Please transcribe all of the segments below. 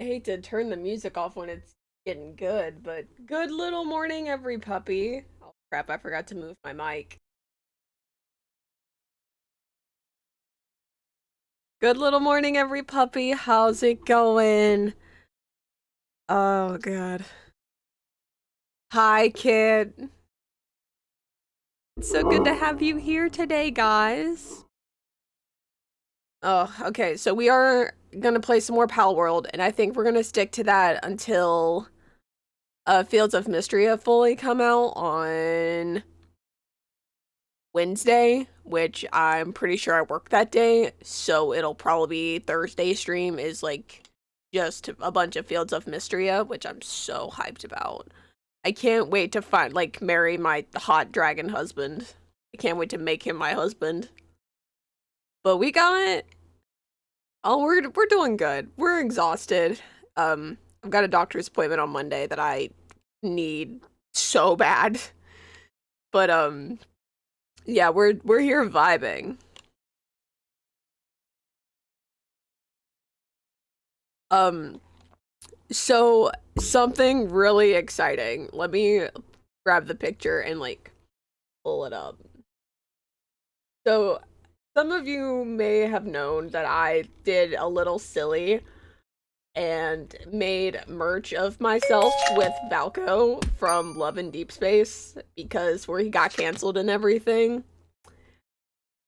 I hate to turn the music off when it's getting good, but good little morning, every puppy. Oh crap, I forgot to move my mic. Good little morning, every puppy. How's it going? Oh god. Hi, kid. It's so good to have you here today, guys. Oh, okay. So we are gonna play some more Palworld, and I think we're gonna stick to that until Fields of Mystery have fully come out on Wednesday, which I'm pretty sure I work that day, so it'll probably be Thursday stream is like just a bunch of Fields of Mysteria, which I'm so hyped about. I can't wait to find like marry my hot dragon husband. I can't wait to make him my husband. But we got we're doing good. We're exhausted. I've got a doctor's appointment on Monday that I need so bad. But yeah, we're here vibing. Um So, something really exciting. Let me grab the picture and like pull it up. So, some of you may have known that I did a little silly and made merch of myself with Valko from Love and Deep Space because where he got canceled and everything.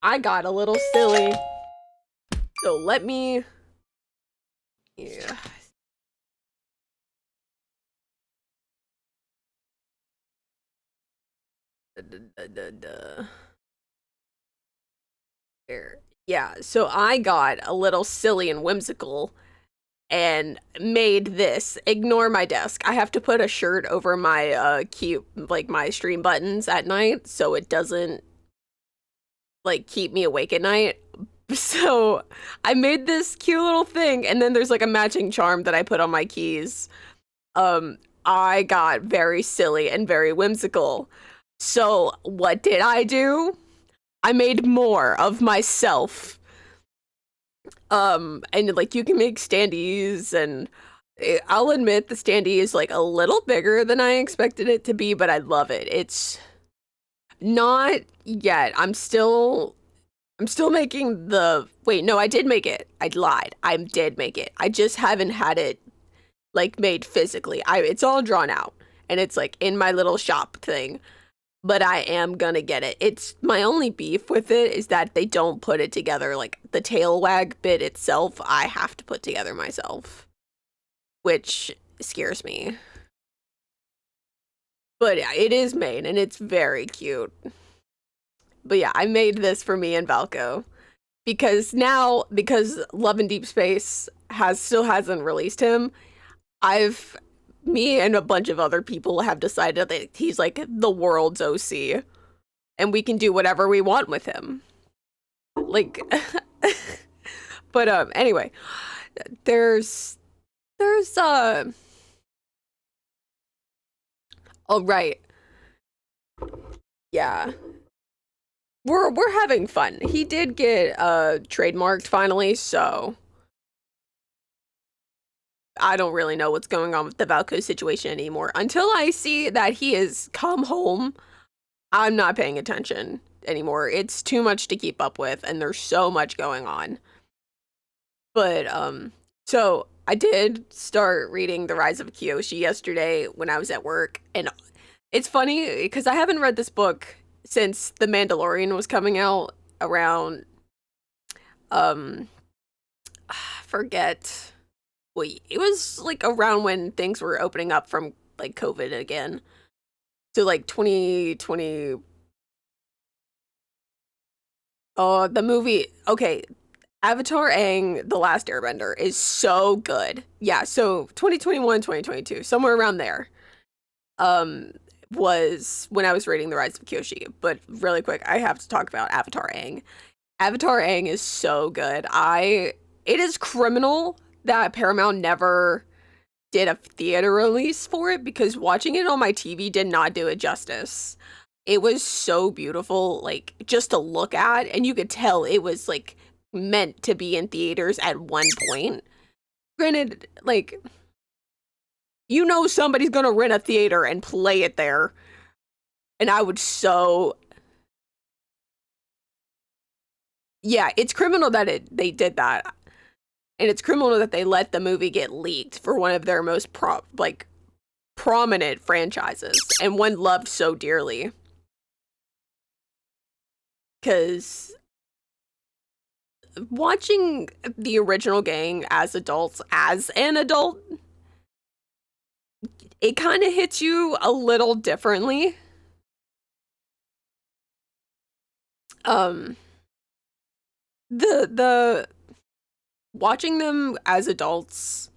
I got a little silly. So, let me yeah. There. Yeah, so I got a little silly and whimsical and made this. Ignore my desk. I have to put a shirt over my cute like my stream buttons at night so it doesn't like keep me awake at night. So I made this cute little thing and then there's like a matching charm that I put on my keys. I got very silly and very whimsical. So what did I do? I made more of myself. And like you can make standees and I'll admit the standee is like a little bigger than I expected it to be, but I love it. It's not yet. I'm still making the wait, no, I did make it. I lied. I did make it. I just haven't had it like made physically. I it's all drawn out and it's like in my little shop thing. But I am gonna get it. It's my only beef with it is that they don't put it together. Like the tail wag bit itself, I have to put together myself, which scares me. But yeah, it is made and it's very cute. But yeah, I made this for me and Valko because Love and Deep Space has still hasn't released him. I've me and a bunch of other people have decided that he's like the world's OC and we can do whatever we want with him. Like but anyway, there's oh right. Yeah. We're having fun. He did get trademarked finally, so I don't really know what's going on with the Valko situation anymore. Until I see that he has come home, I'm not paying attention anymore. It's too much to keep up with and there's so much going on. But so I did start reading The Rise of Kyoshi yesterday when I was at work and it's funny because I haven't read this book since The Mandalorian was coming out around um forget wait, it was like around when things were opening up from like COVID again. So like 2020 oh the movie okay Avatar Aang The Last Airbender is so good. Yeah, so 2021, 2022, somewhere around there. Um was when I was reading The Rise of Kyoshi. But really quick, I have to talk about Avatar Aang. Avatar Aang is so good. It is criminal that Paramount never did a theater release for it because watching it on my TV did not do it justice. It was so beautiful, like just to look at, and you could tell it was like meant to be in theaters at one point. Granted, like, somebody's gonna rent a theater and play it there. And I would so... Yeah, it's criminal that they did that. And it's criminal that they let the movie get leaked for one of their most prominent franchises, and one loved so dearly. Because watching the original gang as adults, as an adult, it kind of hits you a little differently. The watching them as adults,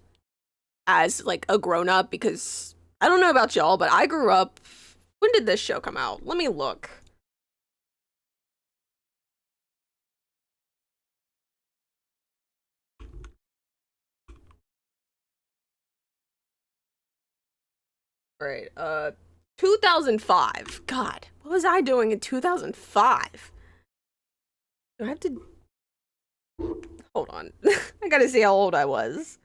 as like a grown-up, because I don't know about y'all, but I grew up... When did this show come out? Let me look. Right, 2005. God, what was I doing in 2005? Do I have to... Hold on. I gotta see how old I was.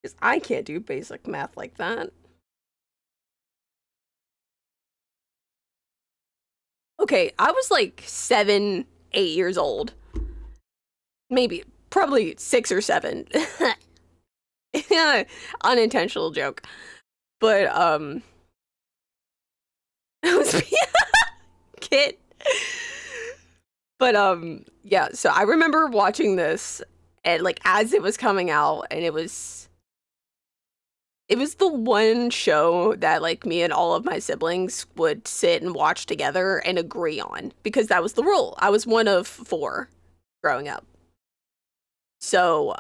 Because I can't do basic math like that. Okay, I was like 7, 8 years old. Maybe, probably 6 or 7. Unintentional joke. But, I was being a kid. But, yeah, so I remember watching this, and like, as it was coming out, and it was the one show that like me and all of my siblings would sit and watch together and agree on, because that was the rule. I was one of 4 growing up. So,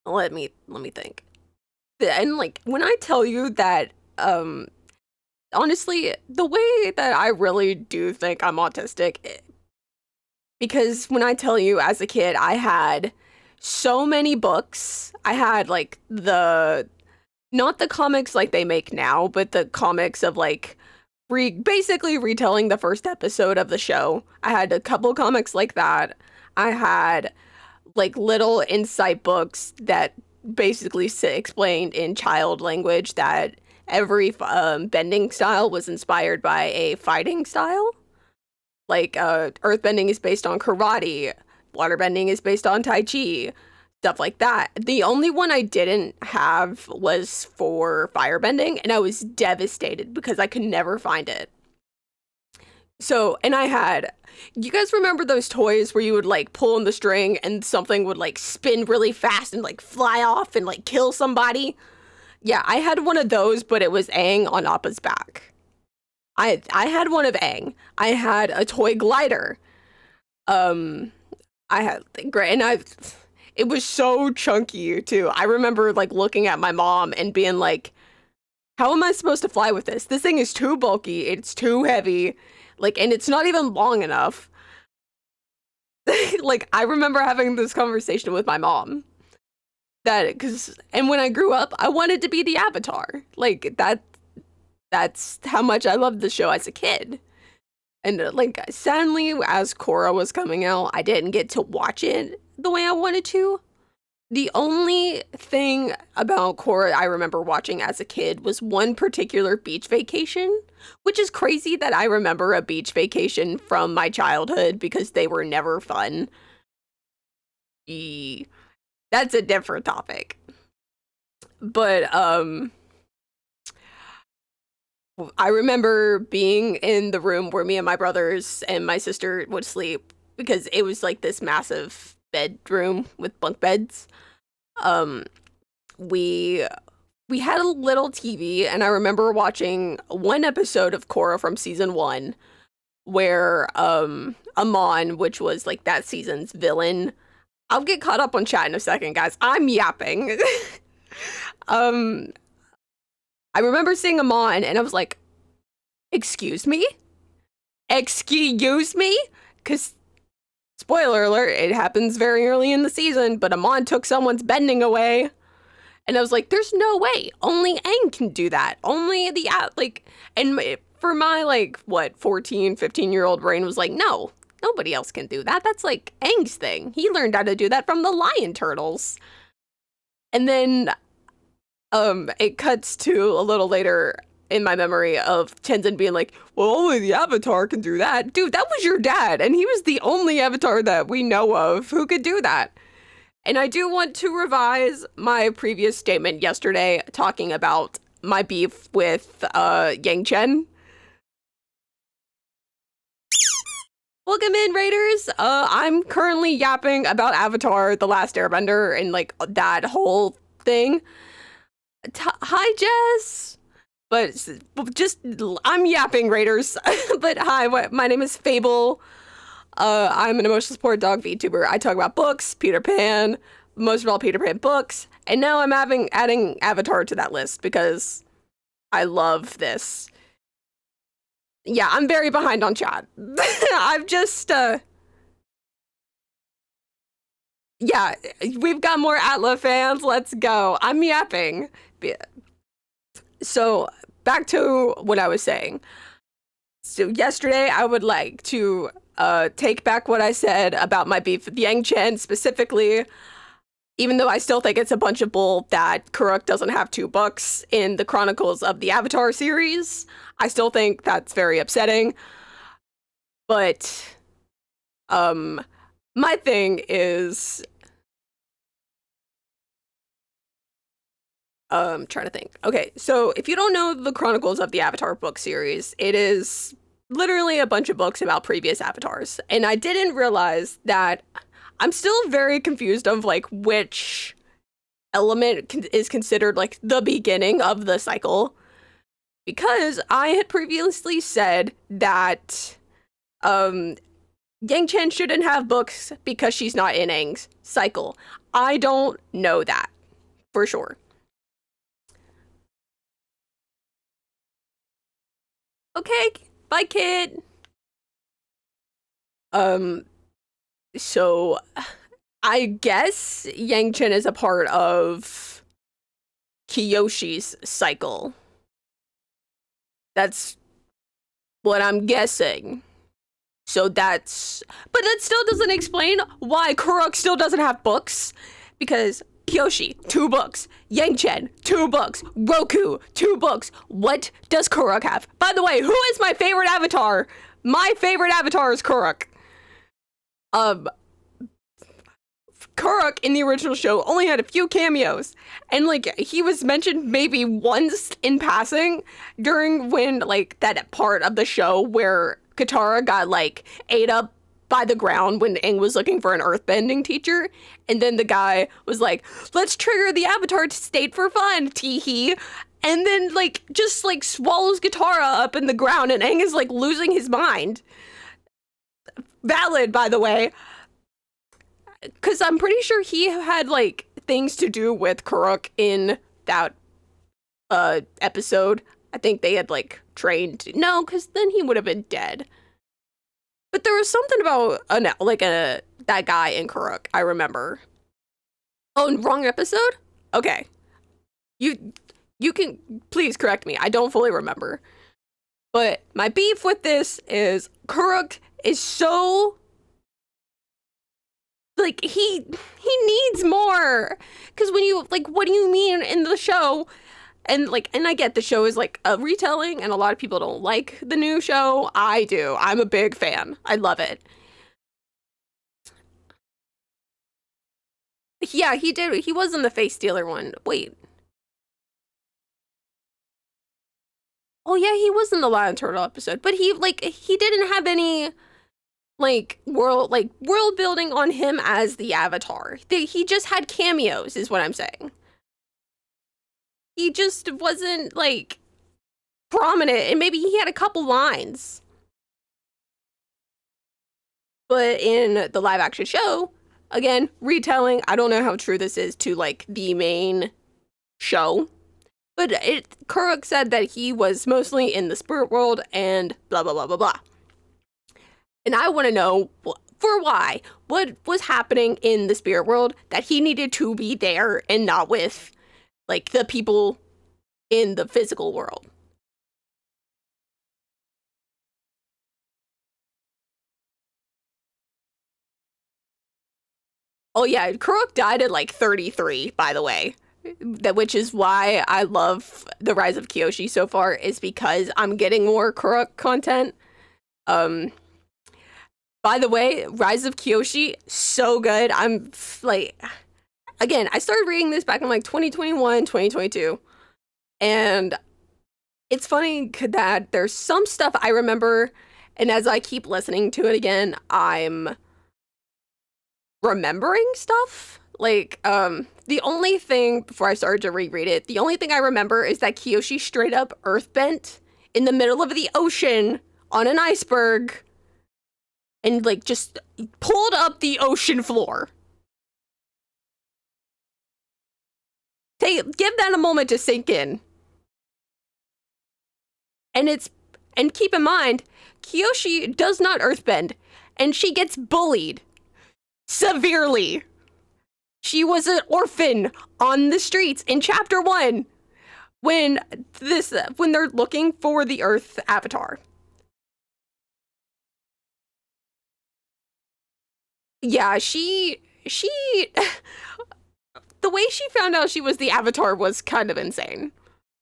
let me think. And like, when I tell you that, honestly, the way that I really do think I'm autistic, because when I tell you, as a kid, I had so many books. I had like not the comics like they make now, but the comics of like basically retelling the first episode of the show. I had a couple comics like that. I had like little insight books that basically explained in child language that every bending style was inspired by a fighting style. Like, earthbending is based on karate, waterbending is based on tai chi, stuff like that. The only one I didn't have was for firebending, and I was devastated because I could never find it. So, and you guys remember those toys where you would like pull on the string and something would like spin really fast and like fly off and like kill somebody? Yeah, I had one of those, but it was Aang on Appa's back. I had one of Aang. I had a toy glider. I had it was so chunky too. I remember like looking at my mom and being like, how am I supposed to fly with this? This thing is too bulky, it's too heavy, like, and it's not even long enough. Like, I remember having this conversation with my mom. And when I grew up, I wanted to be the Avatar. Like, that's how much I loved the show as a kid. And like, sadly, as Korra was coming out, I didn't get to watch it the way I wanted to. The only thing about Korra I remember watching as a kid was one particular beach vacation, which is crazy that I remember a beach vacation from my childhood because they were never fun. That's a different topic. But, I remember being in the room where me and my brothers and my sister would sleep, because it was like this massive bedroom with bunk beds. We had a little TV, and I remember watching one episode of Korra from season 1 where Amon, which was like that season's villain. I'll get caught up on chat in a second, guys. I'm yapping. I remember seeing Amon, and I was like, excuse me? Excuse me? Because, spoiler alert, it happens very early in the season, but Amon took someone's bending away. And I was like, there's no way. Only Aang can do that. Only and for my, 14, 15-year-old brain was like, no, Nobody else can do that. That's like Aang's thing. He learned how to do that from the lion turtles. And then it cuts to a little later in my memory of Tenzin being like, well, only the Avatar can do that. Dude, that was your dad, and he was the only Avatar that we know of who could do that. And I do want to revise my previous statement yesterday talking about my beef with Yang Chen. Welcome in, Raiders. I'm currently yapping about Avatar, The Last Airbender, and like that whole thing. Hi, Jess. But just, I'm yapping, Raiders. But hi, my name is Fable. I'm an emotional support dog VTuber. I talk about books, Peter Pan, most of all Peter Pan books, and now I'm adding Avatar to that list because I love this. Yeah, I'm very behind on chat. I've just, yeah, we've got more Atla fans. Let's go. I'm yapping. So, back to what I was saying. So, yesterday, I would like to take back what I said about my beef with Yang Chen specifically, even though I still think it's a bunch of bull that Kuruk doesn't have 2 books in the Chronicles of the Avatar series. I still think that's very upsetting. But my thing is trying to think. Okay, so if you don't know the Chronicles of the Avatar book series, it is literally a bunch of books about previous avatars. And I didn't realize that I'm still very confused of like which element is considered like the beginning of the cycle. Because I had previously said that Yang Chen shouldn't have books because she's not in Aang's cycle. I don't know that for sure. Okay, bye, kid. So I guess Yang Chen is a part of Kyoshi's cycle. That's what I'm guessing. So but that still doesn't explain why Kuruk still doesn't have books. Because Kyoshi, 2 books. Yang Chen, 2 books. Roku, 2 books. What does Kuruk have? By the way, who is my favorite avatar? My favorite avatar is Kuruk. Kuruk in the original show only had a few cameos, and like he was mentioned maybe once in passing during when like that part of the show where Katara got like ate up by the ground when Aang was looking for an earthbending teacher, and then the guy was like, let's trigger the avatar state for fun, tee-hee, and then like just like swallows Katara up in the ground, and Aang is like losing his mind. Valid, by the way. Because I'm pretty sure he had, like, things to do with Kuruk in that episode. I think they had, like, trained. No, because then he would have been dead. But there was something about, that guy in Kuruk, I remember. Oh, wrong episode? Okay. You can, please correct me. I don't fully remember. But my beef with this is Kuruk is so... like he needs more, because when you like, what do you mean in the show? And like, and I get the show is like a retelling and a lot of people don't like the new show. I do. I'm a big fan. I love it. Yeah, he did. He was in the Face Stealer one. Wait. Oh yeah, he was in the Lion Turtle episode, but he didn't have any world building on him as the avatar. He just had cameos is what I'm saying. He just wasn't like prominent, and maybe he had a couple lines. But in the live action show, again, retelling, I don't know how true this is to like the main show, but Kuruk said that he was mostly in the spirit world and blah blah blah blah blah. And I want to know for why. What was happening in the spirit world that he needed to be there and not with, like, the people in the physical world? Oh yeah, Kuruk died at like 33, by the way. Which is why I love the Rise of Kyoshi so far, is because I'm getting more Kuruk content. Um, by the way, Rise of Kyoshi, so good. I'm like, again, I started reading this back in like 2021, 2022. And it's funny that there's some stuff I remember, and as I keep listening to it again, I'm remembering stuff. Like, the only thing, before I started to reread it, the only thing I remember is that Kyoshi straight up earthbent in the middle of the ocean on an iceberg and, like, just pulled up the ocean floor. Give that a moment to sink in. And keep in mind, Kyoshi does not earthbend, and she gets bullied severely. She was an orphan on the streets in chapter 1 when they're looking for the Earth Avatar. Yeah, she the way she found out she was the Avatar was kind of insane.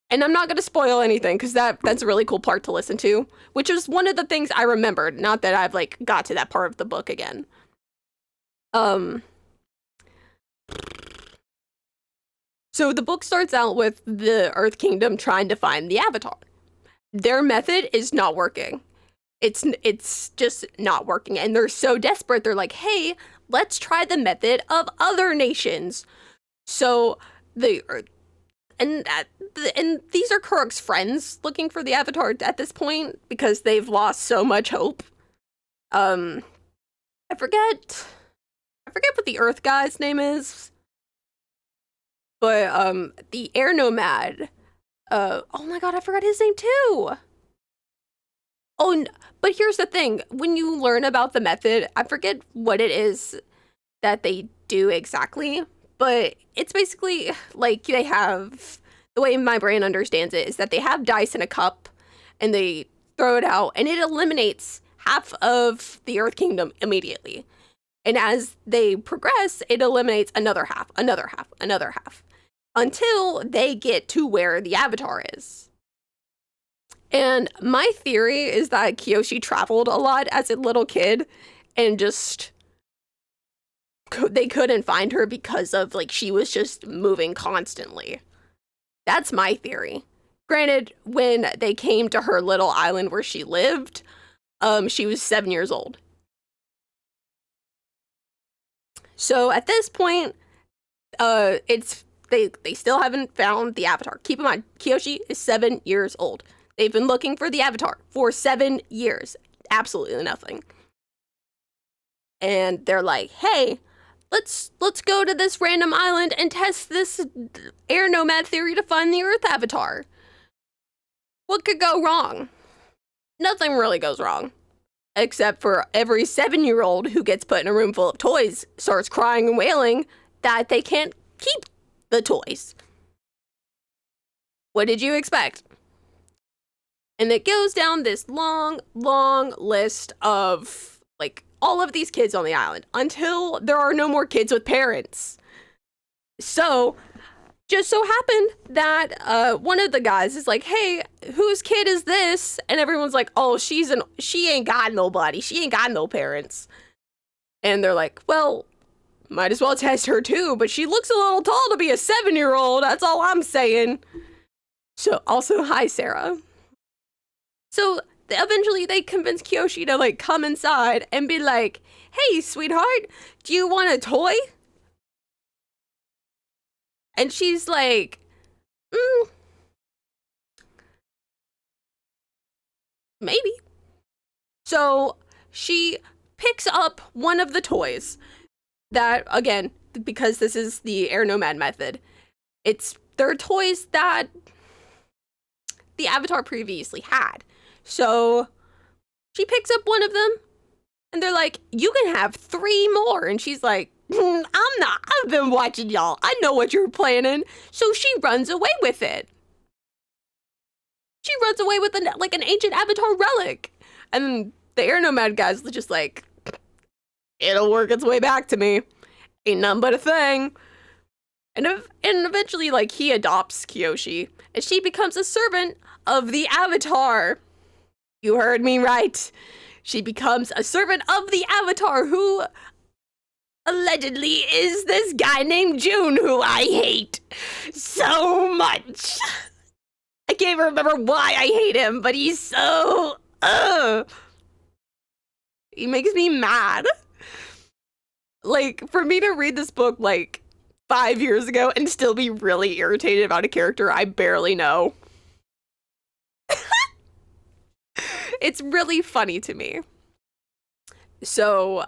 And I'm not going to spoil anything because that's a really cool part to listen to, which is one of the things I remembered, not that I've like got to that part of the book again. So the book starts out with the Earth Kingdom trying to find the Avatar. Their method is not working. It's just not working, and they're so desperate. They're like, "Hey, let's try the method of other nations." So and these are Kuruk's friends looking for the Avatar at this point because they've lost so much hope. I forget what the Earth guy's name is. But the air nomad, oh my god, I forgot his name too. Oh, but here's the thing. When you learn about the method, I forget what it is that they do exactly, but it's basically like they have, the way my brain understands it is that they have dice in a cup and they throw it out and it eliminates half of the Earth Kingdom immediately. And as they progress, it eliminates another half, another half, another half, until they get to where the Avatar is. And my theory is that Kyoshi traveled a lot as a little kid and just they couldn't find her because of like she was just moving constantly. That's my theory. Granted, when they came to her little island where she lived, she was 7 years old. So at this point, they still haven't found the Avatar. Keep in mind, Kyoshi is 7 years old. They've been looking for the Avatar for 7 years. Absolutely nothing. And they're like, hey, let's go to this random island and test this air nomad theory to find the Earth Avatar. What could go wrong? Nothing really goes wrong. Except for every 7-year-old who gets put in a room full of toys starts crying and wailing that they can't keep the toys. What did you expect? And it goes down this long, long list of, like, all of these kids on the island until there are no more kids with parents. So, just so happened that one of the guys is like, hey, whose kid is this? And everyone's like, oh, she ain't got nobody. She ain't got no parents. And they're like, well, might as well test her too, but she looks a little tall to be a 7-year-old. That's all I'm saying. So, also, hi, Sarah. So eventually they convince Kyoshi to like come inside and be like, hey, sweetheart, do you want a toy? And she's like, maybe. So she picks up one of the toys that, again, because this is the air nomad method, they're toys that the Avatar previously had. So she picks up one of them and they're like, you can have 3 more. And she's like, I've been watching y'all. I know what you're planning. So she runs away with it. She runs away with an ancient Avatar relic. And the air nomad guy's just like, it'll work its way back to me. Ain't none but a thing. And eventually, like, he adopts Kyoshi, and she becomes a servant of the Avatar. You heard me right. She becomes a servant of the Avatar, who allegedly is this guy named June, who I hate so much. I can't even remember why I hate him, but he's so... He makes me mad. Like, for me to read this book, like, 5 years ago and still be really irritated about a character I barely know. It's really funny to me. So,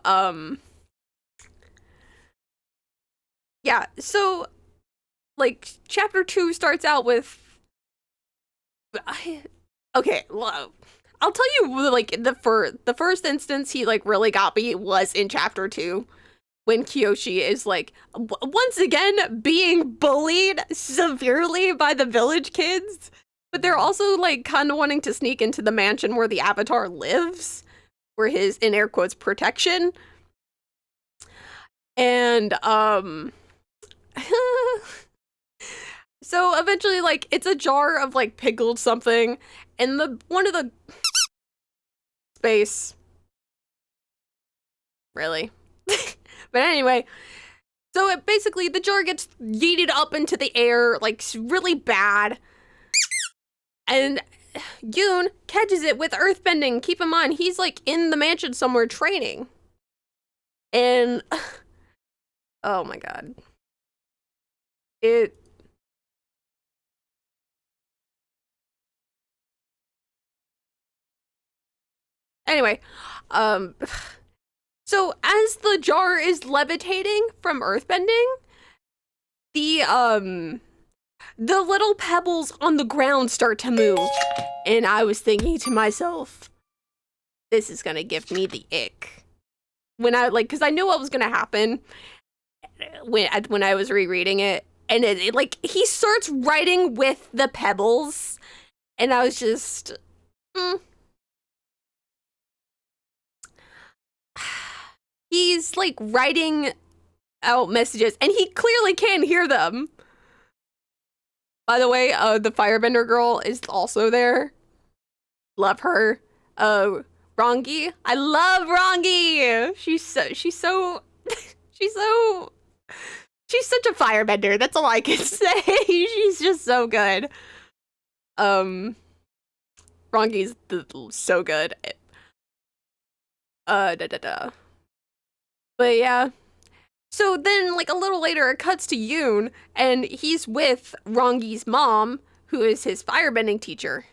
yeah, so, like, chapter 2 starts out with... Okay, well, I'll tell you, like, the first instance he, like, really got me was in chapter 2. When Kyoshi is, like, once again being bullied severely by the village kids, but they're also, like, kind of wanting to sneak into the mansion where the Avatar lives, for his, in air quotes, protection. And, so eventually, like, it's a jar of, like, pickled something, and one of the space. Really? But anyway, so it basically, the jar gets yeeted up into the air, like, really bad. And Yoon catches it with earthbending. Keep in mind, he's, like, in the mansion somewhere training. And, oh my god. Anyway, so as the jar is levitating from earthbending, the little pebbles on the ground start to move. And I was thinking to myself, this is gonna give me the ick. When I, like, cause I knew what was gonna happen when I was rereading it. And it like, he starts writing with the pebbles. And I was just, He's, like, writing out messages, and he clearly can't hear them. By the way, the firebender girl is also there. Love her. Rongi. I love Rongi! She's such a firebender. That's all I can say. She's just so good. Rongi's so good. But yeah. So then, like, a little later, it cuts to Yoon, and he's with Rongi's mom, who is his firebending teacher.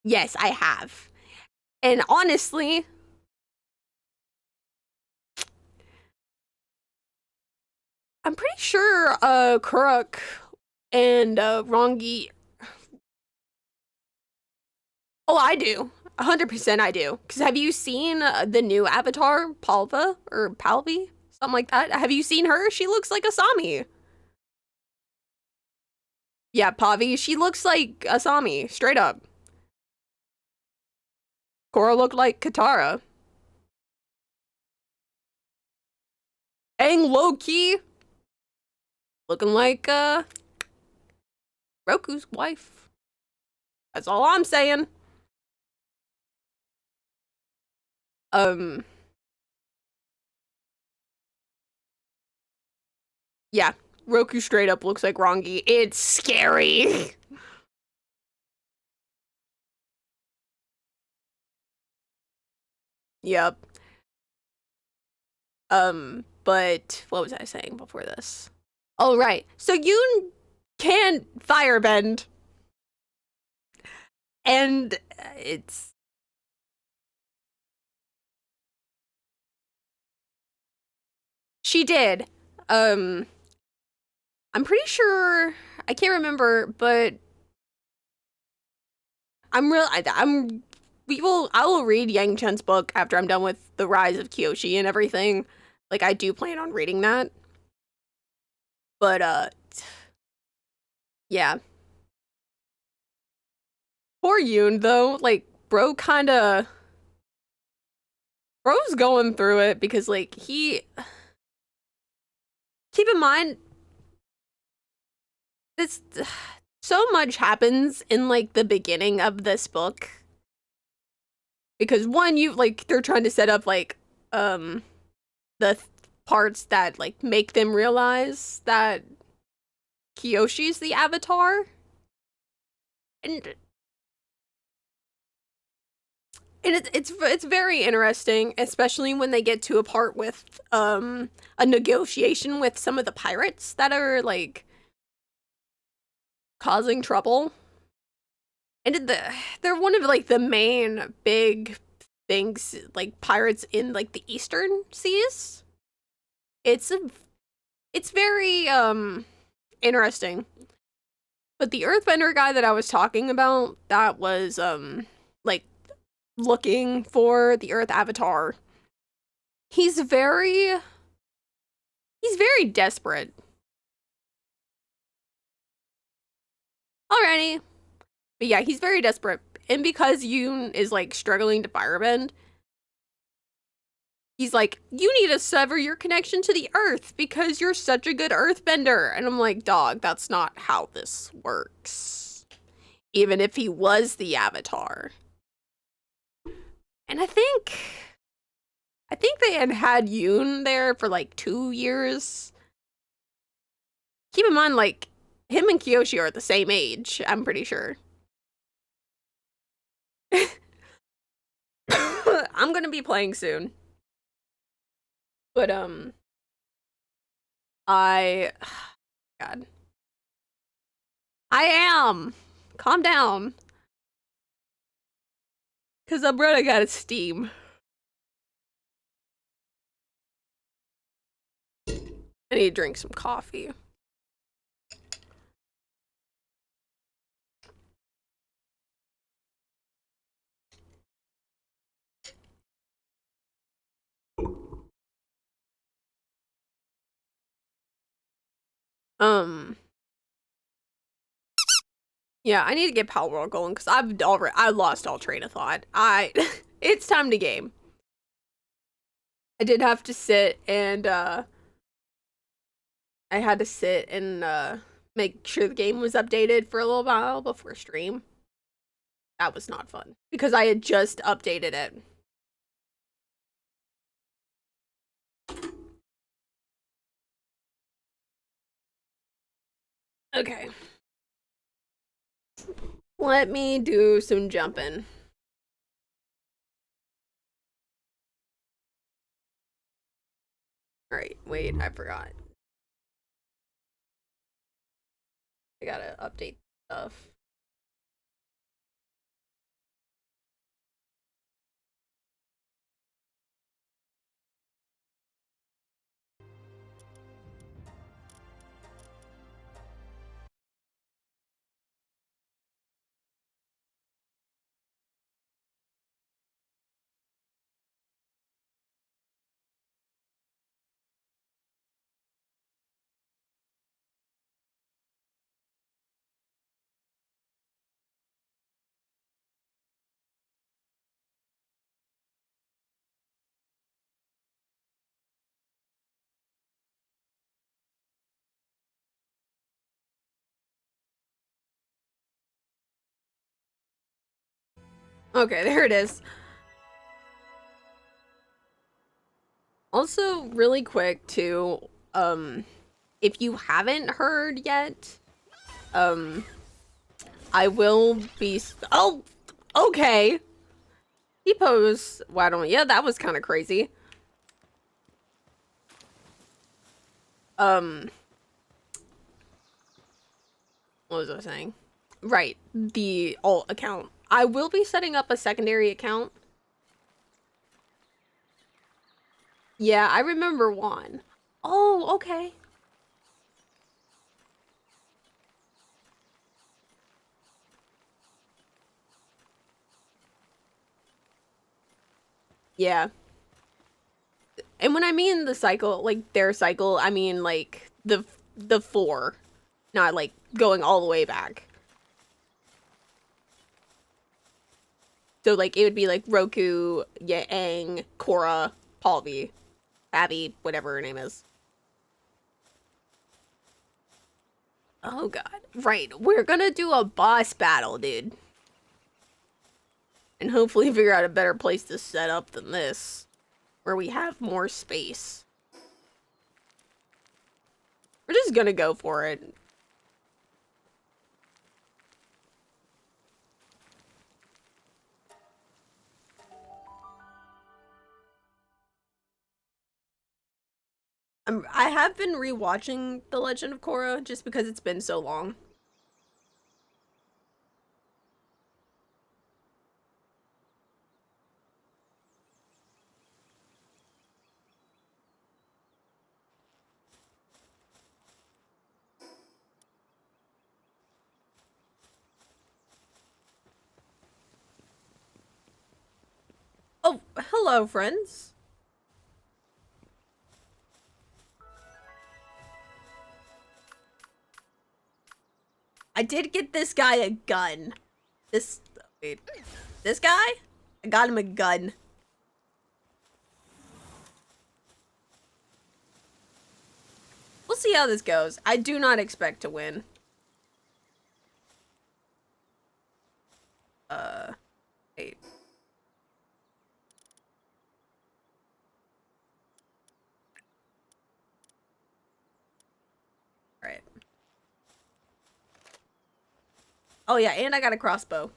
Yes, I have. And honestly, I'm pretty sure Kuruk and Rongi... Oh, I do. 100% I do. Because have you seen the new Avatar, Palva? Or Palvi? Something like that. Have you seen her? She looks like Asami. Yeah, Pavi. She looks like Asami. Straight up. Korra looked like Katara. Aang low-key looking like Roku's wife. That's all I'm saying. Yeah, Roku straight up looks like Rongi. It's scary. Yep. But what was I saying before this? Oh, right. So Yoon can firebend. And it's... She did. I'm pretty sure, I can't remember, but I will read Yang Chen's book after I'm done with the Rise of Kyoshi and everything. Like, I do plan on reading that. But, yeah. Poor Yoon, though, like, bro's going through it because, like, keep in mind, this so much happens in like the beginning of this book. Because one, you like they're trying to set up like the parts that like make them realize that Kyoshi's the Avatar. And it's very interesting, especially when they get to a part with a negotiation with some of the pirates that are like causing trouble. And they're one of like the main big things, like pirates in like the eastern seas. It's very interesting. But the earthbender guy that I was talking about, that was like looking for the Earth Avatar. He's very desperate. Alrighty. But yeah, he's very desperate. And because Yoon is like struggling to firebend, he's like, you need to sever your connection to the earth because you're such a good earthbender. And I'm like, dog, that's not how this works. Even if he was the Avatar. And I think they had Yoon there for like 2 years. Keep in mind, like, him and Kyoshi are at the same age, I'm pretty sure. I'm gonna be playing soon. But, God. I am! Calm down. Cause Umbrella got a Steam. I need to drink some coffee. Yeah, I need to get Palworld going because I lost all train of thought. It's time to game. I did have to sit and I had to sit and make sure the game was updated for a little while before stream. That was not fun because I had just updated it. Okay. Let me do some jumping. Alright, wait, I forgot. I gotta update stuff. Okay, there it is. Also, really quick too, if you haven't heard yet, I will be oh, okay. He posed, why don't, yeah, that was kind of crazy. What was I saying? Right, the alt account. I will be setting up a secondary account. Yeah, I remember one. Oh, okay. Yeah. And when I mean the cycle, like their cycle, I mean like the four, not like going all the way back. So like it would be like Roku, Yang, Korra, Palvi, Abby, whatever her name is. Oh god. Right, we're gonna do a boss battle, dude. And hopefully figure out a better place to set up than this. Where we have more space. We're just gonna go for it. I have been rewatching The Legend of Korra just because it's been so long. Oh, hello, friends. I did get this guy a gun. Wait, this guy? I got him a gun. We'll see how this goes. I do not expect to win. Wait. Alright. Oh yeah, and I got a crossbow.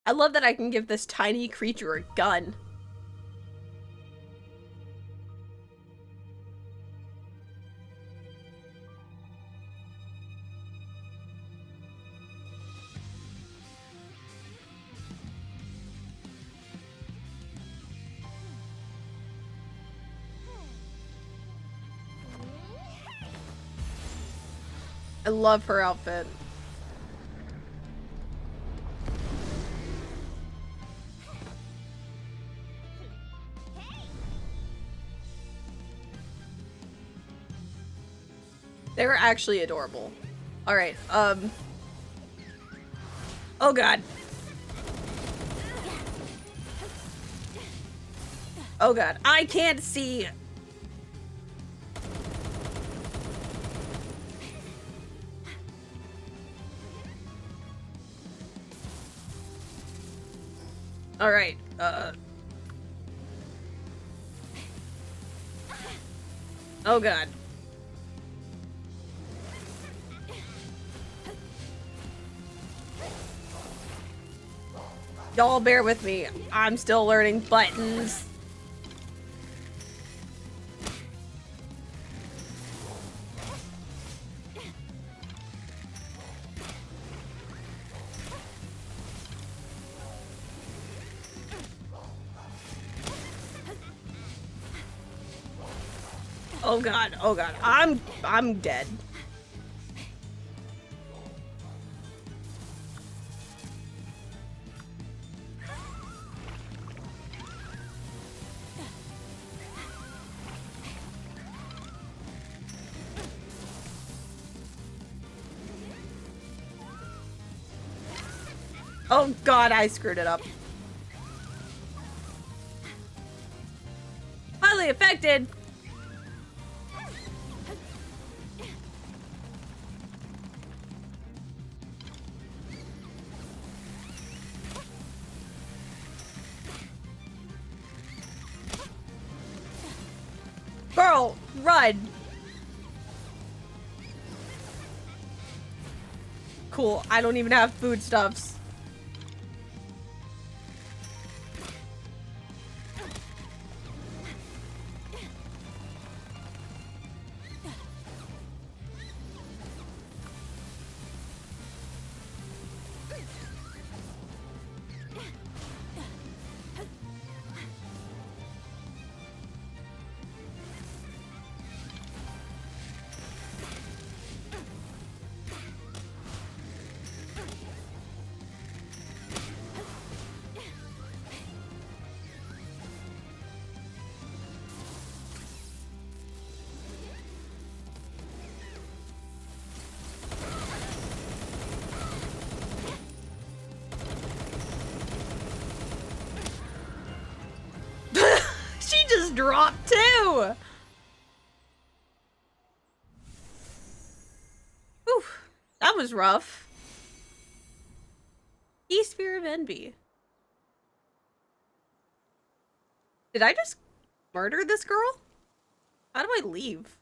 I love that I can give this tiny creature a gun. I love her outfit. They're actually adorable. Alright, oh god. Oh god, I can't see. Alright, oh god. Y'all bear with me. I'm still learning buttons. Oh god, oh god. I'm dead. Oh god, I screwed it up. Highly affected. Girl, run. Cool, I don't even have foodstuffs. just dropped too! Oof, that was rough. Sphere of Envy. Did I just murder this girl? How do I leave?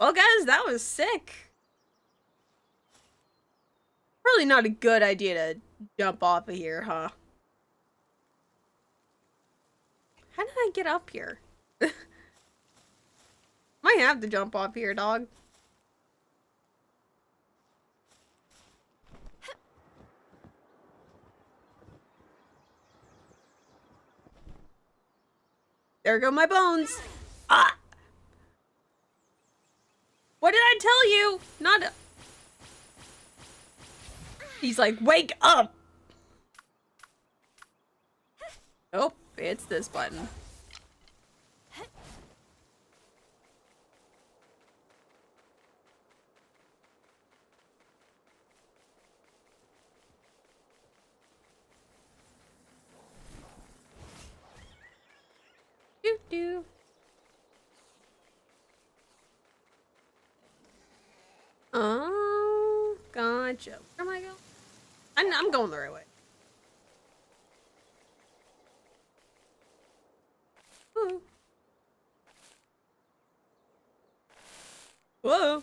Well, guys, that was sick. Probably not a good idea to jump off of here, huh? How did I get up here? Might have to jump off here, dog. There go my bones. Ah! What did I tell you? Not. He's like, wake up! Oh, it's this button. Doo doo. Oh, gotcha. Where am I going? I'm going the right way. Ooh. Whoa.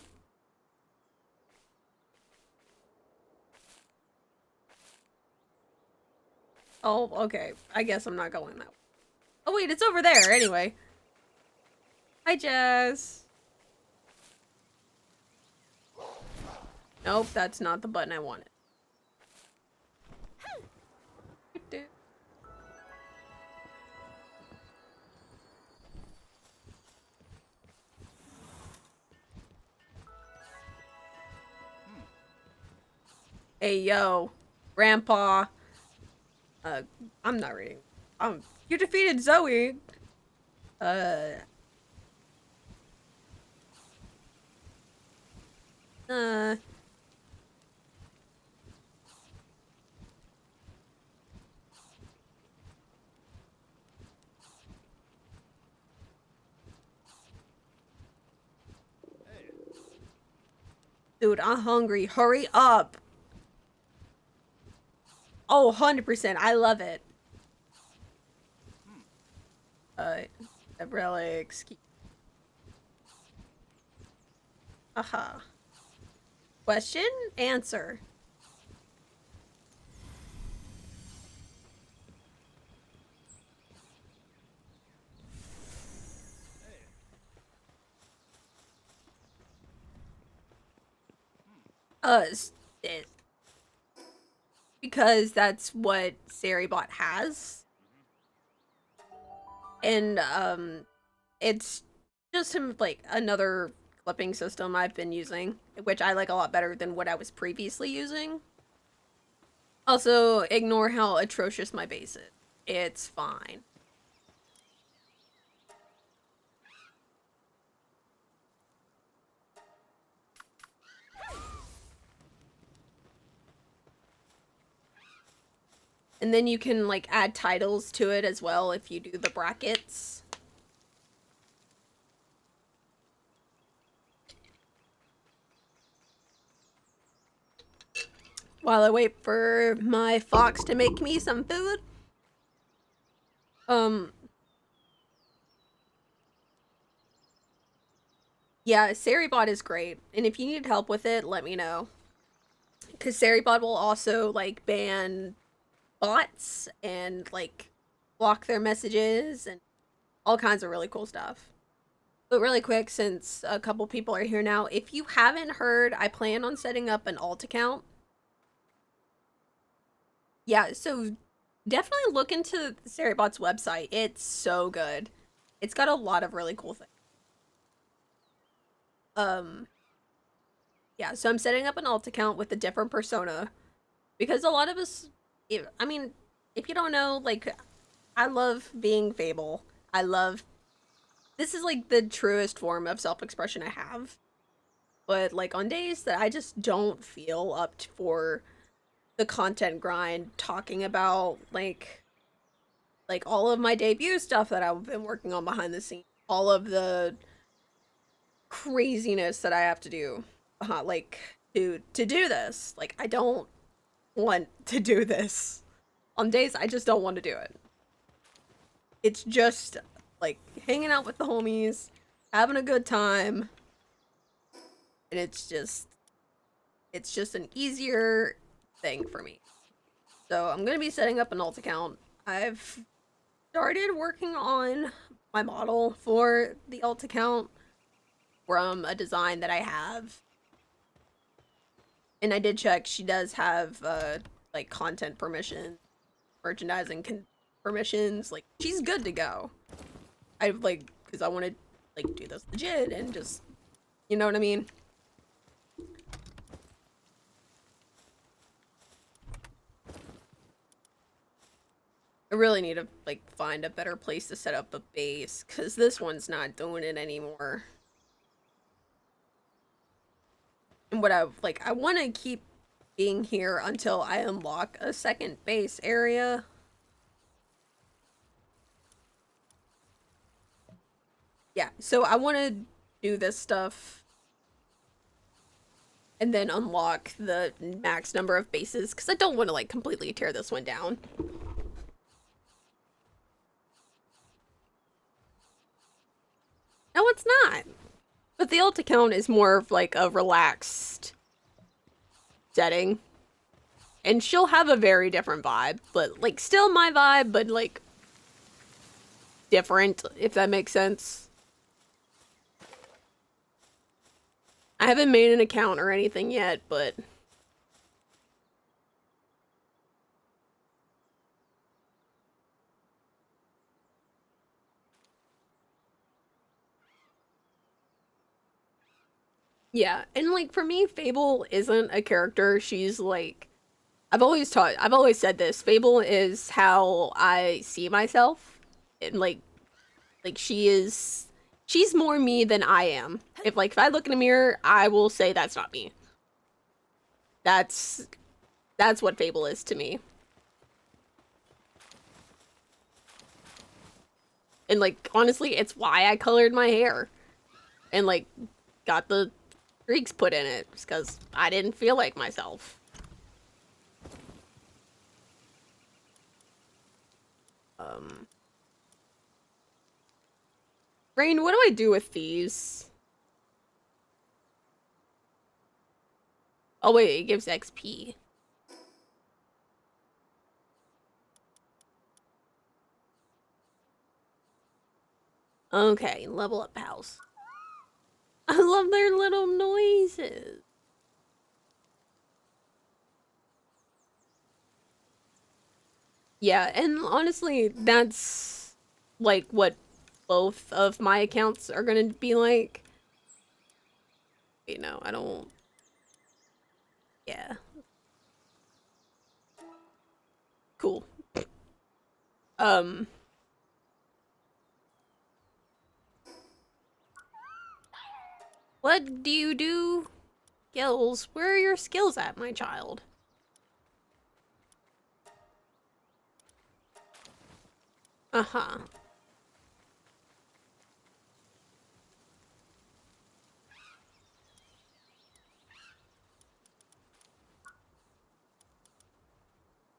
Oh, okay. I guess I'm not going that way. Oh, wait, it's over there anyway. Hi, Jess. Nope, that's not the button I wanted. Hey, yo, Grandpa. I'm not reading. You defeated Zoe. Uh. Dude, I'm hungry. Hurry up. Oh, 100%. I love it. Relics. Aha. Question? Answer. It, because that's what Sarybot has. And, it's just some, like, another clipping system I've been using, which I like a lot better than what I was previously using. Also, ignore how atrocious my base is. It's fine. And then you can, like, add titles to it as well if you do the brackets. While I wait for my fox to make me some food. Yeah, Sarybot is great. And if you need help with it, let me know. Because Sarybot will also, like, ban bots and, like, block their messages and all kinds of really cool stuff. But really quick, since a couple people are here now, if you haven't heard, I plan on setting up an alt account. Yeah, so definitely look into Sarybot's website. It's so good. It's got a lot of really cool things. Yeah, so I'm setting up an alt account with a different persona because a lot of us, I mean, if you don't know, like, I love being Fable. I love, this is like the truest form of self-expression I have. But like on days that I just don't feel up for the content grind, talking about like all of my debut stuff that I've been working on behind the scenes, all of the craziness that I have to do, like to do this. Like I don't want to do this. On days I just don't want to do it. It's just like hanging out with the homies, having a good time, and it's just an easier thing for me. So I'm gonna be setting up an alt account. I've started working on my model for the alt account from a design that I have. And I did check, she does have like content permission, merchandising permissions. Like she's good to go. I like because I want to like do this legit and just, you know what I mean. I really need to like find a better place to set up a base because this one's not doing it anymore. And what I want to keep being here until I unlock a second base area. Yeah, so I want to do this stuff and then unlock the max number of bases because I don't want to like completely tear this one down. No, it's not. But the alt account is more of like a relaxed setting. And she'll have a very different vibe, but like still my vibe, but like different, if that makes sense. I haven't made an account or anything yet, but yeah. And like for me, Fable isn't a character. She's like I've always said this. Fable is how I see myself. And like she's more me than I am. If I look in a mirror, I will say that's not me. That's that's what Fable is to me. And like honestly, it's why I colored my hair and like got the streaks put in it because I didn't feel like myself. Um Rain, what do I do with these? Oh wait, it gives XP. Okay, level up house. I love their little noises. Yeah, and honestly, that's like what both of my accounts are gonna be like. You know, I don't. Yeah, cool. Um, what do you do? Skills? Where are your skills at, my child? Uh huh.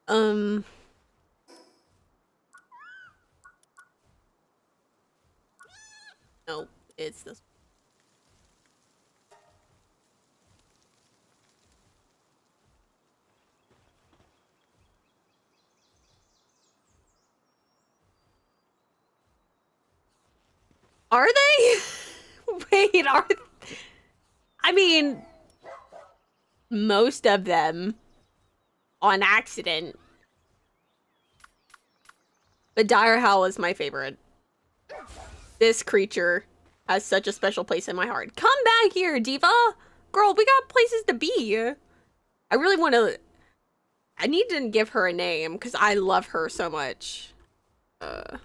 Um, no, it's this. Are they? Wait, are. I mean, most of them on accident. But Dire Howl is my favorite. This creature has such a special place in my heart. Come back here, Diva! Girl, we got places to be. I really want to... I need to give her a name, because I love her so much. Uh...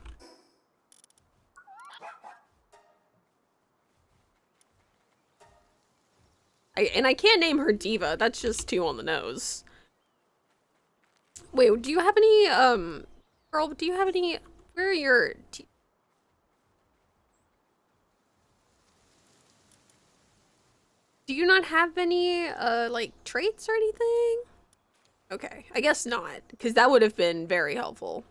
And I can't name her Diva. That's just too on the nose. Wait, do you have any, girl, do you have any, where are your, do you not have any, like, traits or anything? Okay, I guess not, because that would have been very helpful.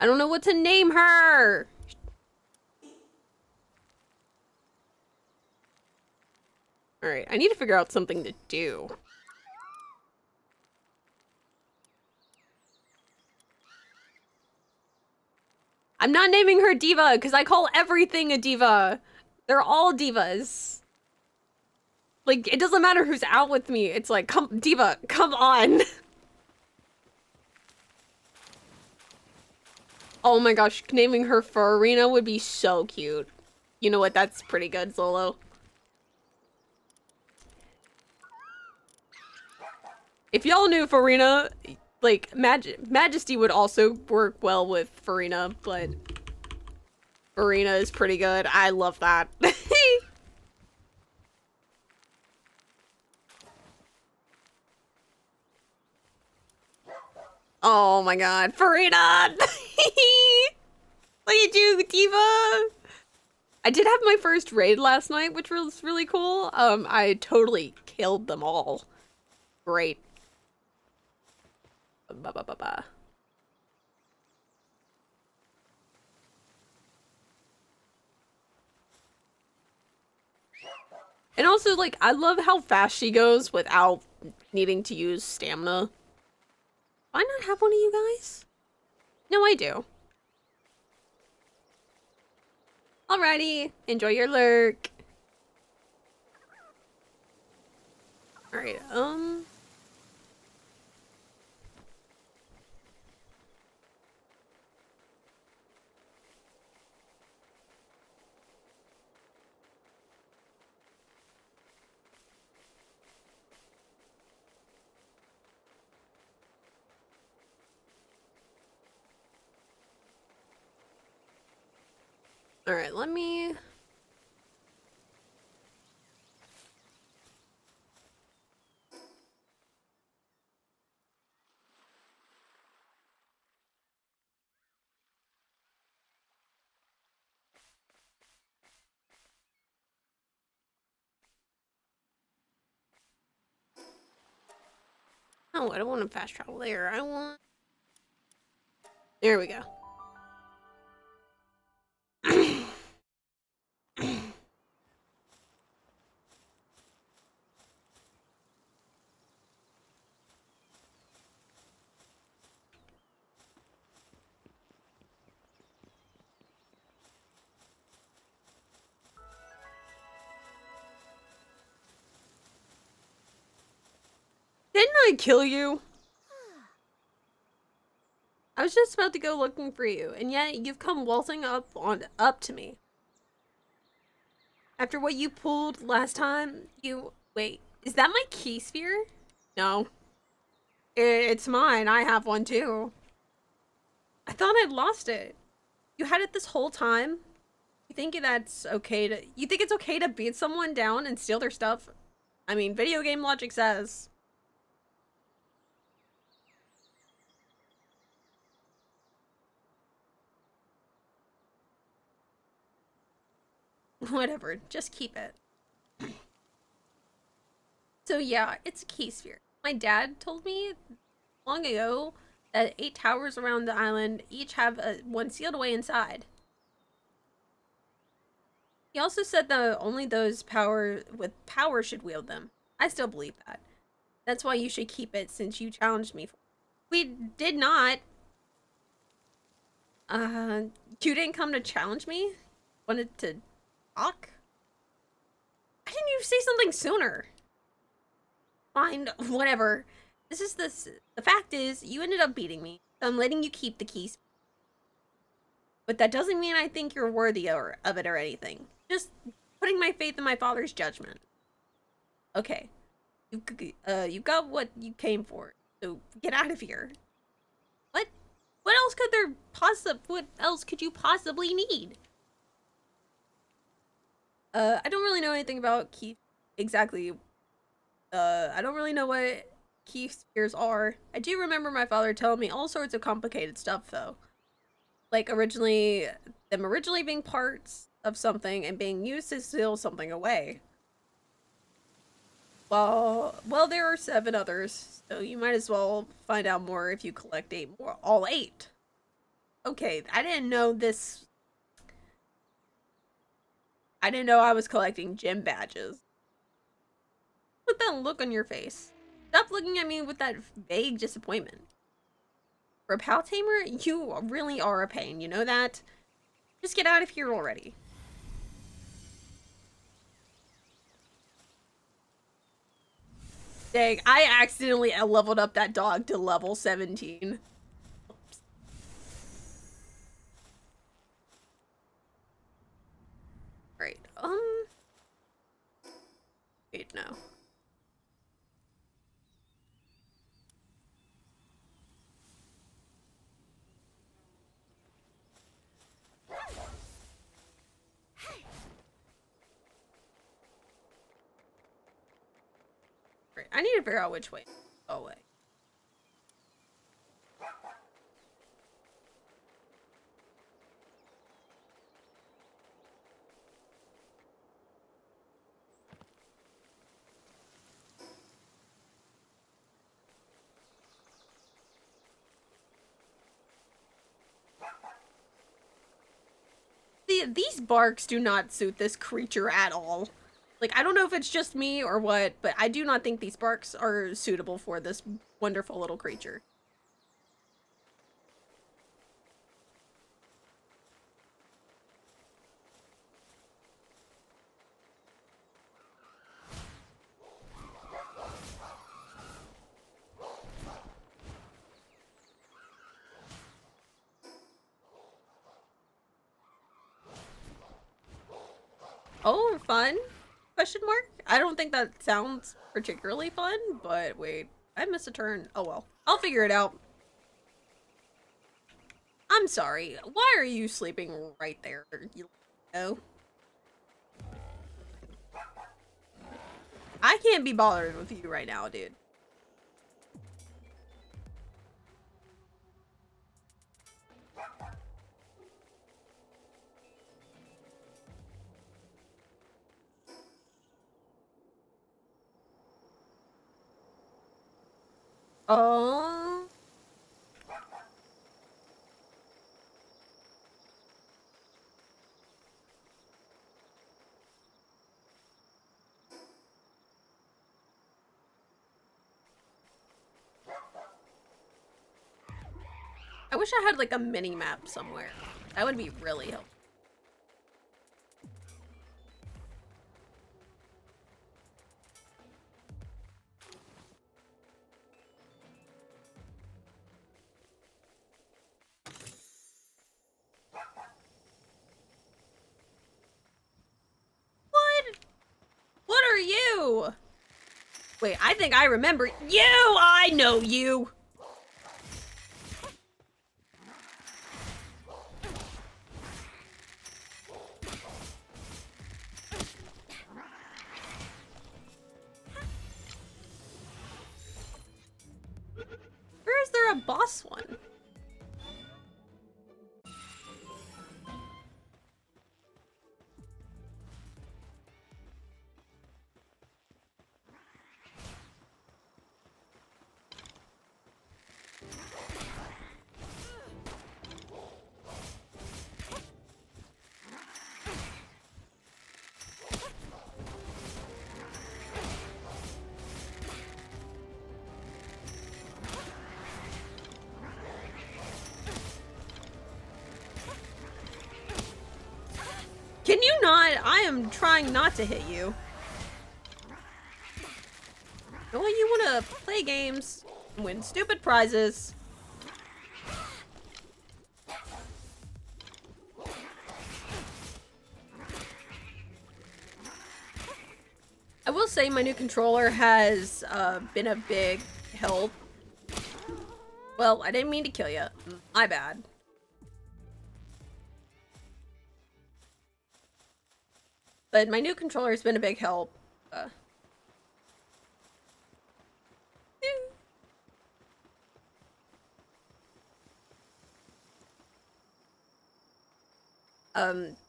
I don't know what to name her! Alright, I need to figure out something to do. I'm not naming her Diva, because I call everything a diva. They're all divas. Like, it doesn't matter who's out with me. It's like, come, Diva, come on. Oh my gosh, naming her Farina would be so cute. You know what? That's pretty good, Zolo. If y'all knew Farina, like, Majesty would also work well with Farina, but Farina is pretty good. I love that. Oh my god, Farina! Look at you, Diva! I did have my first raid last night, which was really cool. I totally killed them all. Great. Ba ba ba ba. And also, like, I love how fast she goes without needing to use stamina. Do I not have one of you guys? No, I do. Alrighty, enjoy your lurk. Alright, Alright, let me... Oh, I don't want to fast travel there. I want... There we go. Didn't I kill you? I was just about to go looking for you, and yet you've come waltzing up to me. After what you pulled last time, wait, is that my key sphere? No. It's mine. I have one too. I thought I'd lost it. You had it this whole time? You think you think it's okay to beat someone down and steal their stuff? I mean, video game logic says. Whatever, just keep it. So yeah, it's a key sphere. My dad told me long ago that 8 towers around the island each have one sealed away inside. He also said that only those with power should wield them. I still believe that. That's why you should keep it since you challenged me. We did not. You didn't come to challenge me? Wanted to talk? Why didn't you say something sooner? Fine, whatever. The fact is, you ended up beating me. So I'm letting you keep the keys. But that doesn't mean I think you're worthy of it or anything. Just putting my faith in my father's judgment. Okay. You got what you came for. So get out of here. What? What else could there what else could you possibly need? I don't really know anything about Keith exactly. I don't really know what Keith's spears are. I do remember my father telling me all sorts of complicated stuff though. Like originally being parts of something and being used to steal something away. Well, there are 7 others, so you might as well find out more if you collect 8 more. All 8. Okay, I didn't know this. I didn't know I was collecting gym badges. With that look on your face. Stop looking at me with that vague disappointment. For a pal tamer, you really are a pain, you know that? Just get out of here already. Dang, I accidentally leveled up that dog to level 17. Oops. Right, wait, no. Right, I need to figure out which way. Oh, wait. These barks do not suit this creature at all. Like, I don't know if it's just me or what, but I do not think these barks are suitable for this wonderful little creature. Oh, fun? Question mark? I don't think that sounds particularly fun, but wait. I missed a turn. Oh well. I'll figure it out. I'm sorry. Why are you sleeping right there? You know? I can't be bothered with you right now, dude. Oh. I wish I had like a mini map somewhere. That would be really helpful. What? What are you? Wait, I think I remember you! I know you! Where is there a boss one? Can you not? I am trying not to hit you. Oh, you want to play games, win stupid prizes. I will say my new controller has been a big help. Well, I didn't mean to kill you. My bad. But my new controller has been a big help.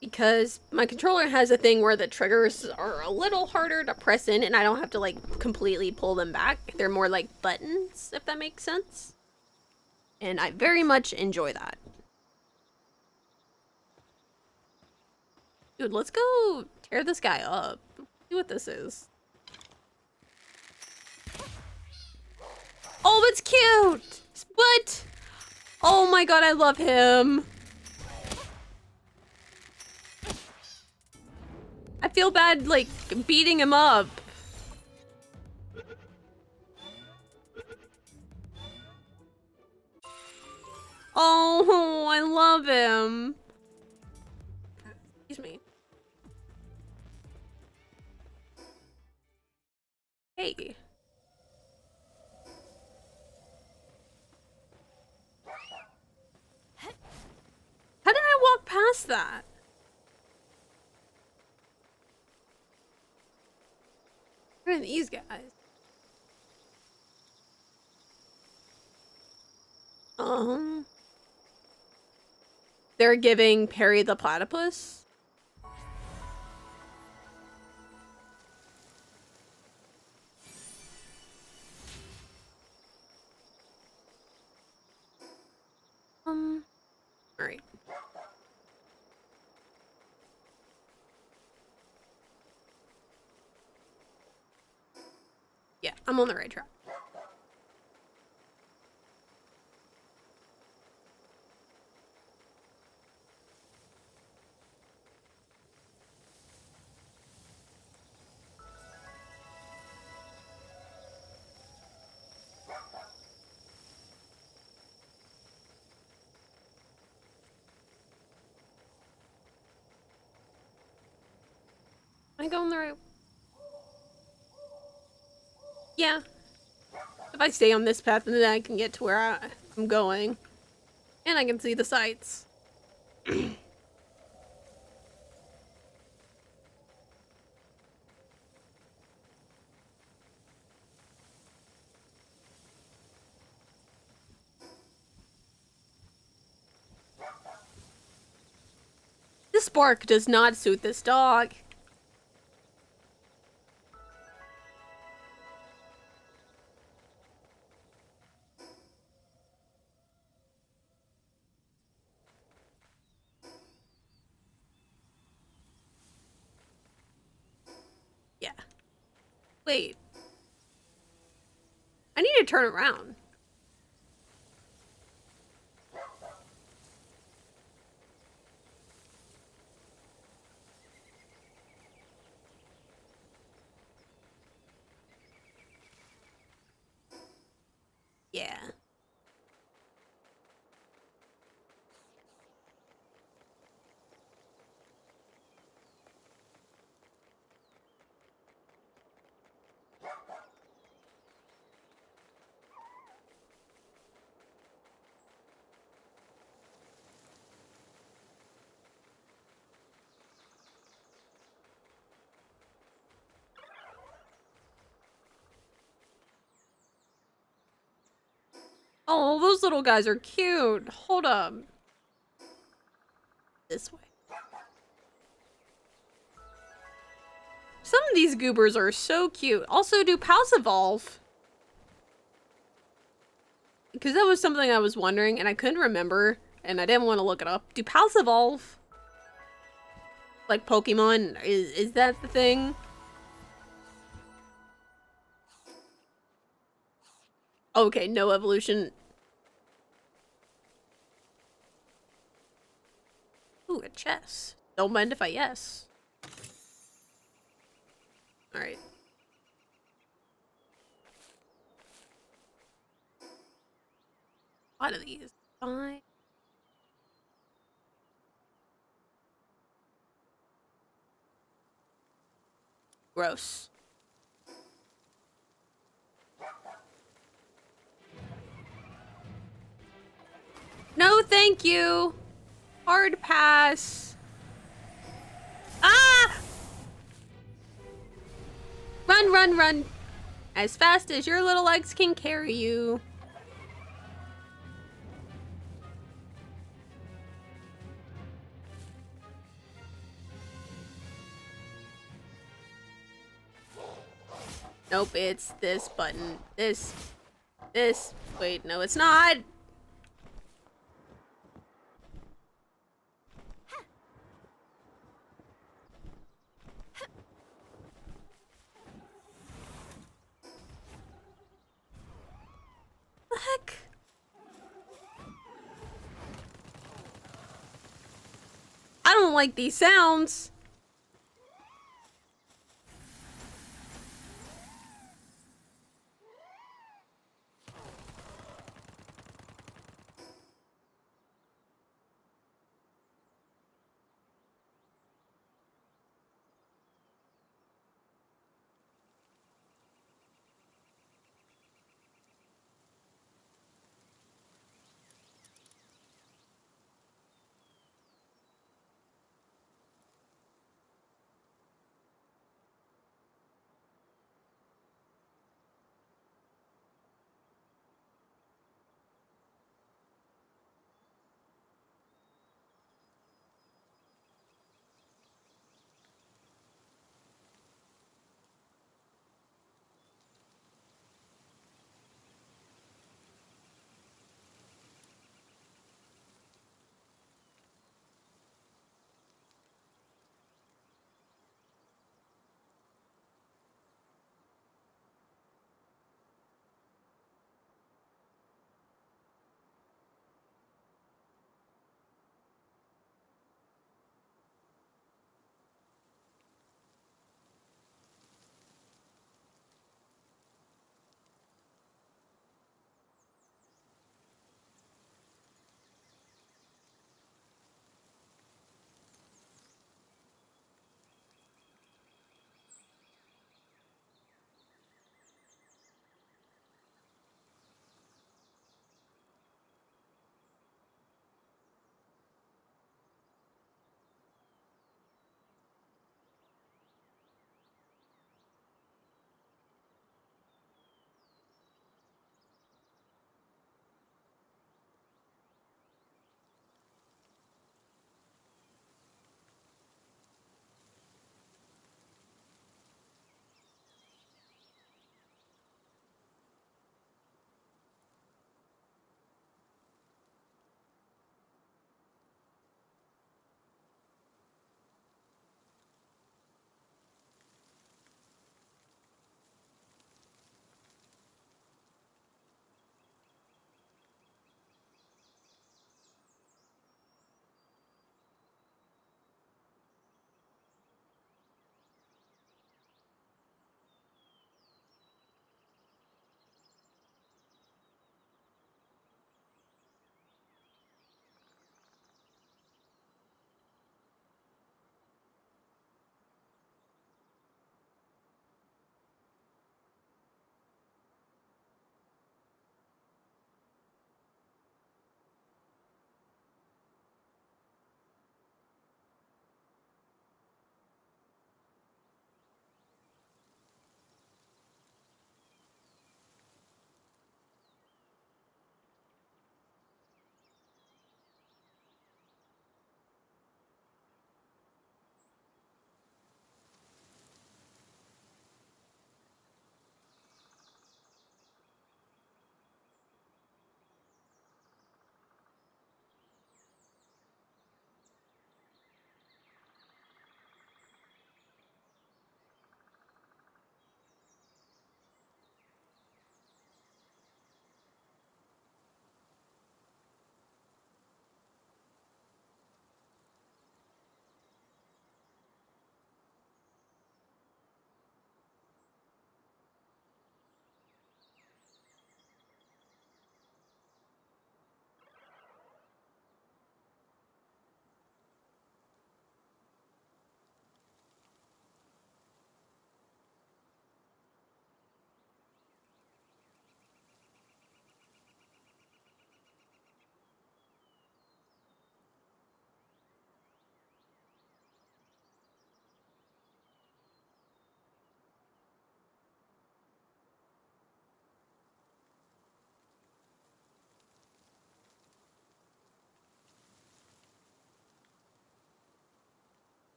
Because my controller has a thing where the triggers are a little harder to press in and I don't have to like completely pull them back. They're more like buttons, if that makes sense. And I very much enjoy that. Dude, let's go tear this guy up. See what this is. Oh, it's cute! What? Oh my god, I love him. I feel bad, like, beating him up. Oh, I love him. Excuse me. Hey. How did I walk past that? Who are these guys? They're giving Perry the platypus? Alright. Yeah, I'm on the right track. Am I going the right? Yeah. If I stay on this path, then I can get to where I'm going. And I can see the sights. This bark does not suit this dog. Yeah. Wait. I need to turn around. Yeah. Oh, those little guys are cute. Hold up. This way. Some of these goobers are so cute. Also, do pals evolve? Because that was something I was wondering and I couldn't remember and I didn't want to look it up. Do pals evolve? Like Pokemon? Is that the thing? Okay, no evolution. Ooh, a chest. Don't mind if I yes. Alright. A lot of these. Fine. Gross. No, thank you. Hard pass. Ah! Run, run, run. As fast as your little legs can carry you. Nope, it's this button. This. Wait, no, it's not. The heck? I don't like these sounds.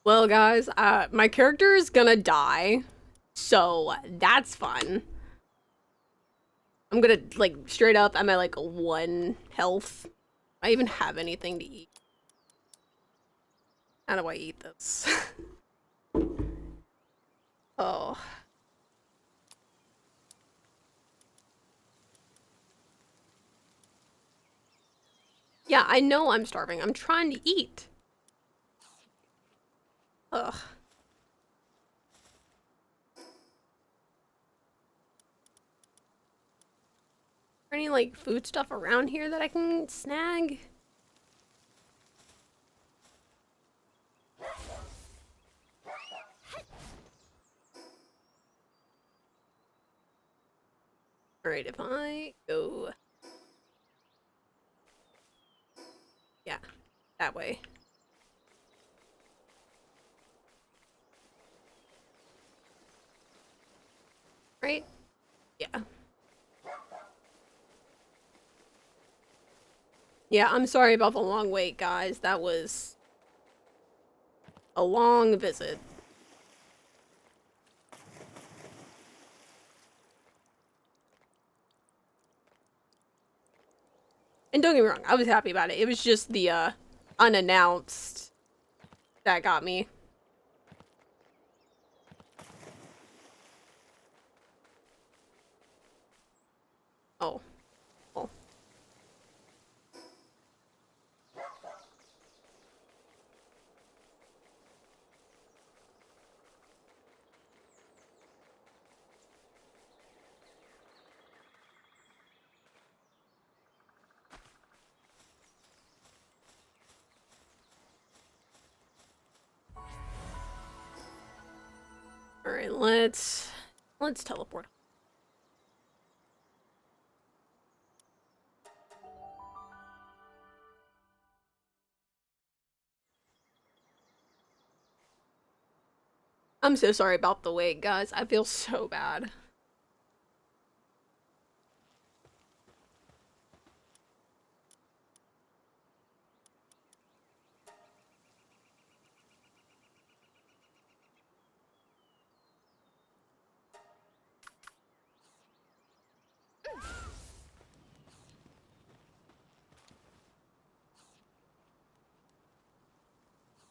Well, guys, my character is gonna die, so that's fun. I'm gonna, like, straight up, I'm at, like, 1 health. I even have anything to eat. How do I eat this? Oh. Yeah, I know I'm starving. I'm trying to eat. Ugh. Any, like, food stuff around here that I can snag? Alright, if I go... Yeah, that way. Right? Yeah. Yeah, I'm sorry about the long wait, guys. That was a long visit. And don't get me wrong, I was happy about it. It was just the unannounced that got me. Oh. Well. Alright, let's teleport. I'm so sorry about the wait, guys. I feel so bad.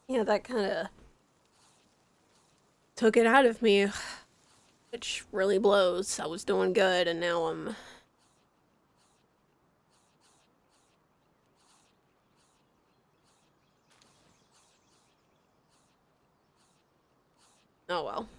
Yeah, that kind of took it out of me, which really blows. I was doing good, and now I'm... Oh well.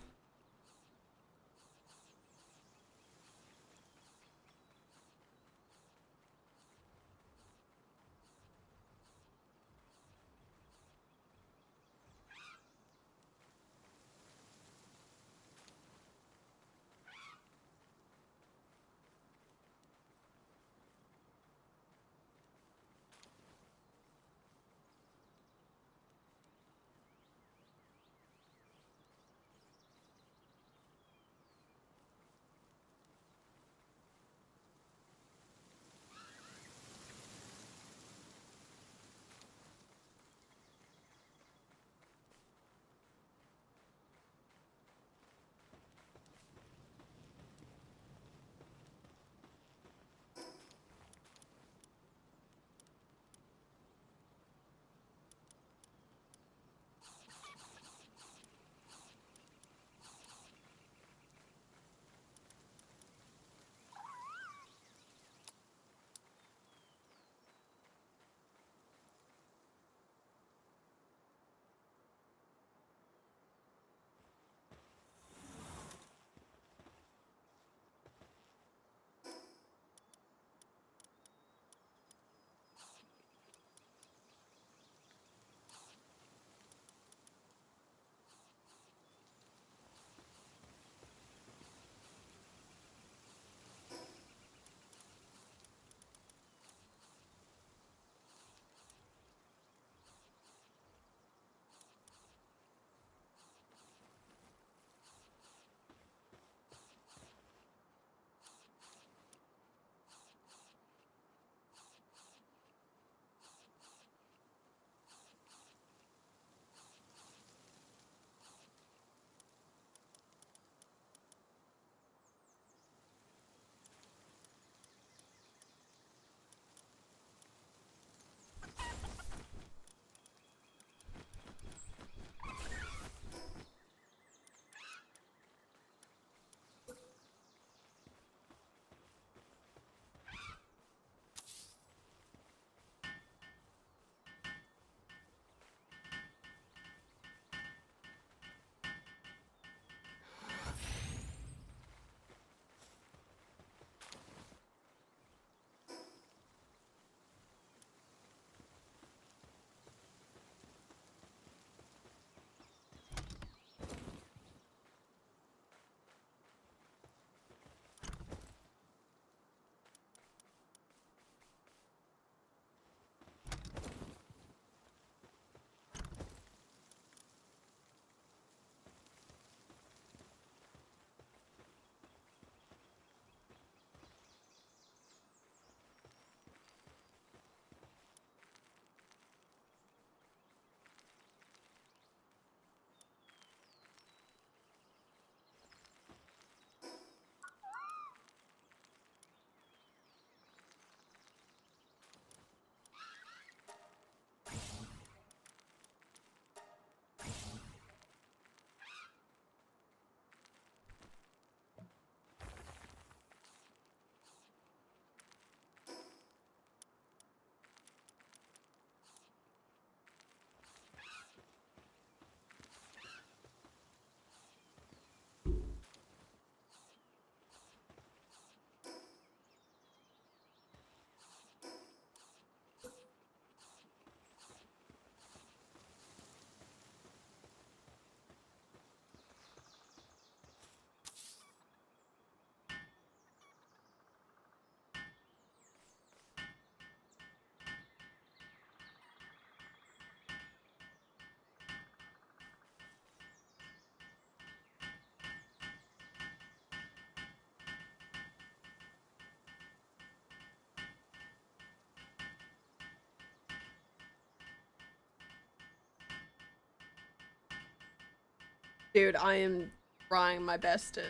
Dude, I am trying my best to.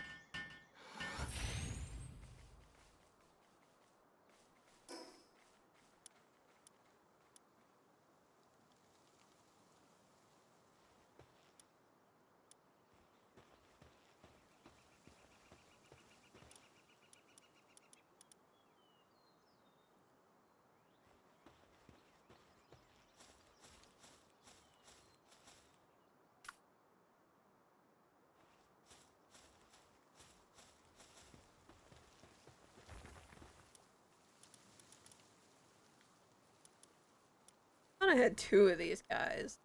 I had two of these guys.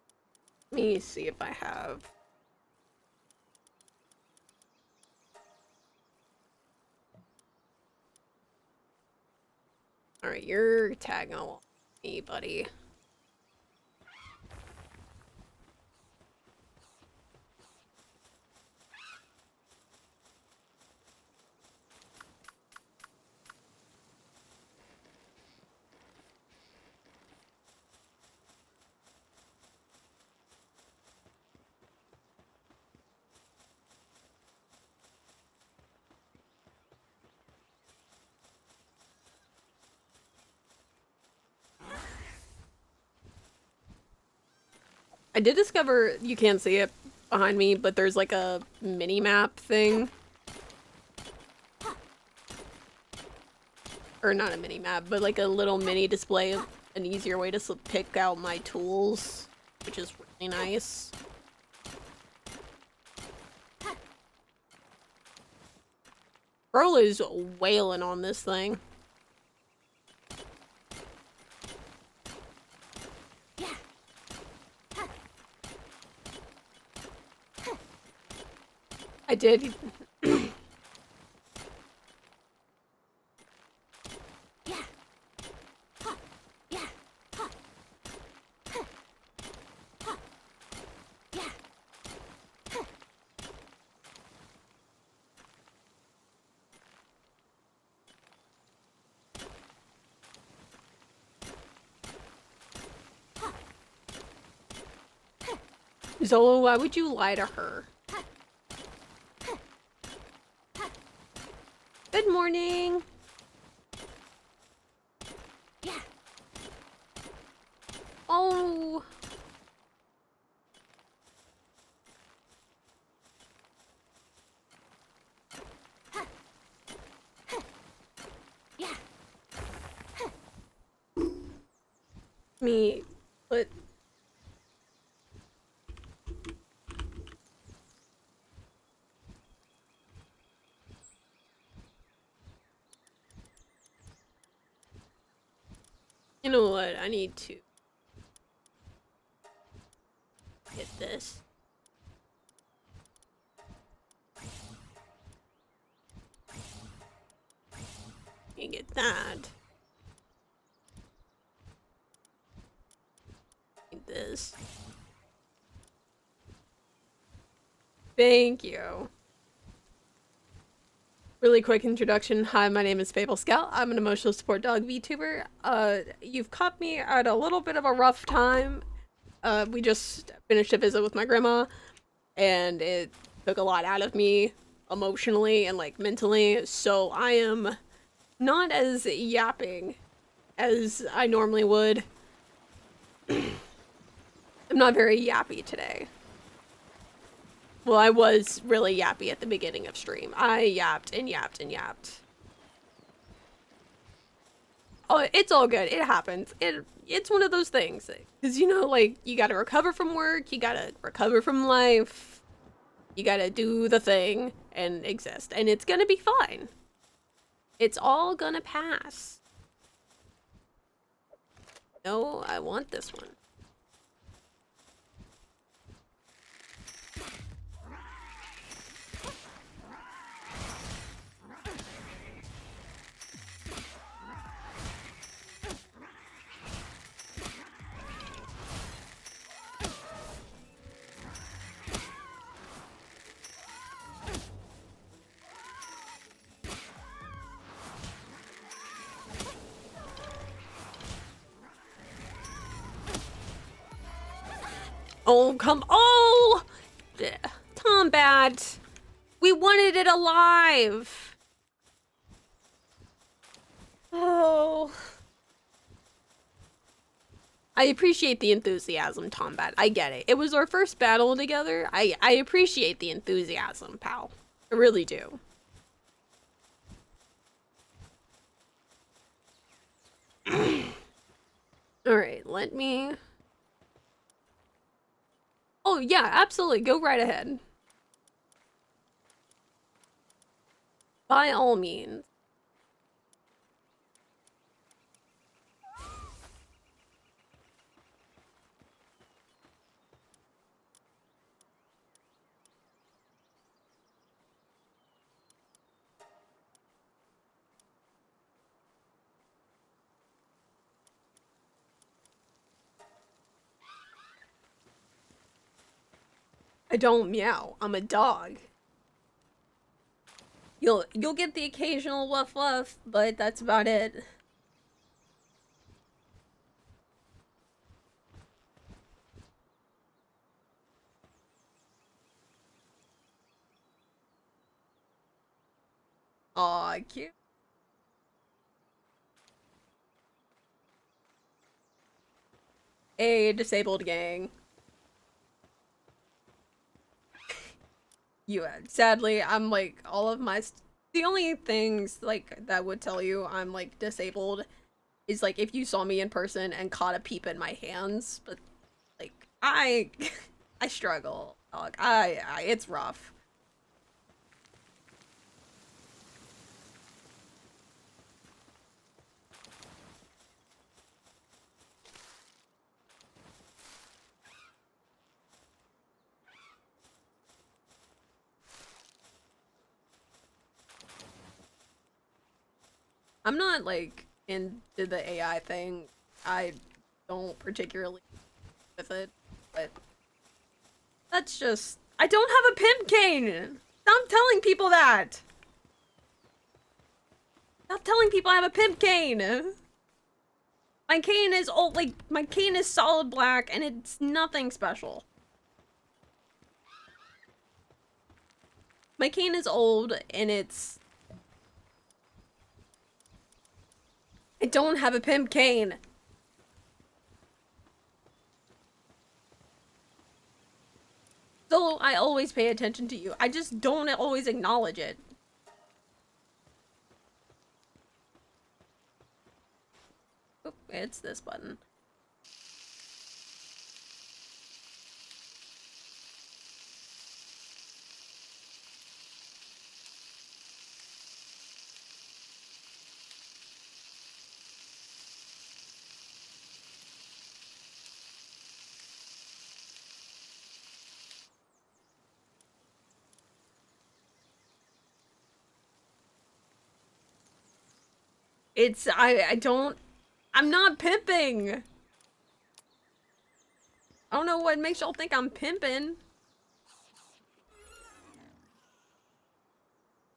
Let me see if I have. Alright, you're tagging along with me, buddy. I did discover, you can't see it behind me, but there's like a mini map thing. Or not a mini map, but like a little mini display of an easier way to pick out my tools, which is really nice. Earl is wailing on this thing. I did. Zolo, why would you lie to her? Good morning. Oh. Me, but you know what? I need to get this. You get that. Need this. Thank you. Really quick introduction. Hi, my name is Fable Scout. I'm an emotional support dog VTuber. You've caught me at a little bit of a rough time. We just finished a visit with my grandma, and it took a lot out of me emotionally and like mentally, so I am not as yapping as I normally would. I'm not very yappy today. Well, I was really yappy at the beginning of stream. I yapped and yapped and yapped. Oh, it's all good. It happens. It's one of those things. Because, you know, like, you gotta recover from work, you gotta recover from life, you gotta do the thing and exist. And it's gonna be fine. It's all gonna pass. No, I want this one. Oh, come. Oh! Yeah. Combat! We wanted it alive! Oh. I appreciate the enthusiasm, Tombat. I get it. It was our first battle together. I appreciate the enthusiasm, pal. I really do. Alright, let me... Oh, yeah, absolutely. Go right ahead. By all means. I don't meow. I'm a dog. You'll get the occasional woof woof, but that's about it. Aw, cute. A disabled gang. Sadly, I'm like, all of my... the only things, like, that would tell you I'm, like, disabled is, like, if you saw me in person and caught a peep in my hands. But, like, I... I struggle. Like, it's rough. I'm not, like, into the AI thing. I don't particularly with it, but that's just... I don't have a pimp cane! Stop telling people that! Stop telling people I have a pimp cane! My cane is old, like, my cane is solid black and it's nothing special. My cane is old and it's... I don't have a pimp cane. So I always pay attention to you. I just don't always acknowledge it. Oop, it's this button. It's, I don't, I'm not pimping. I don't know what makes y'all think I'm pimping.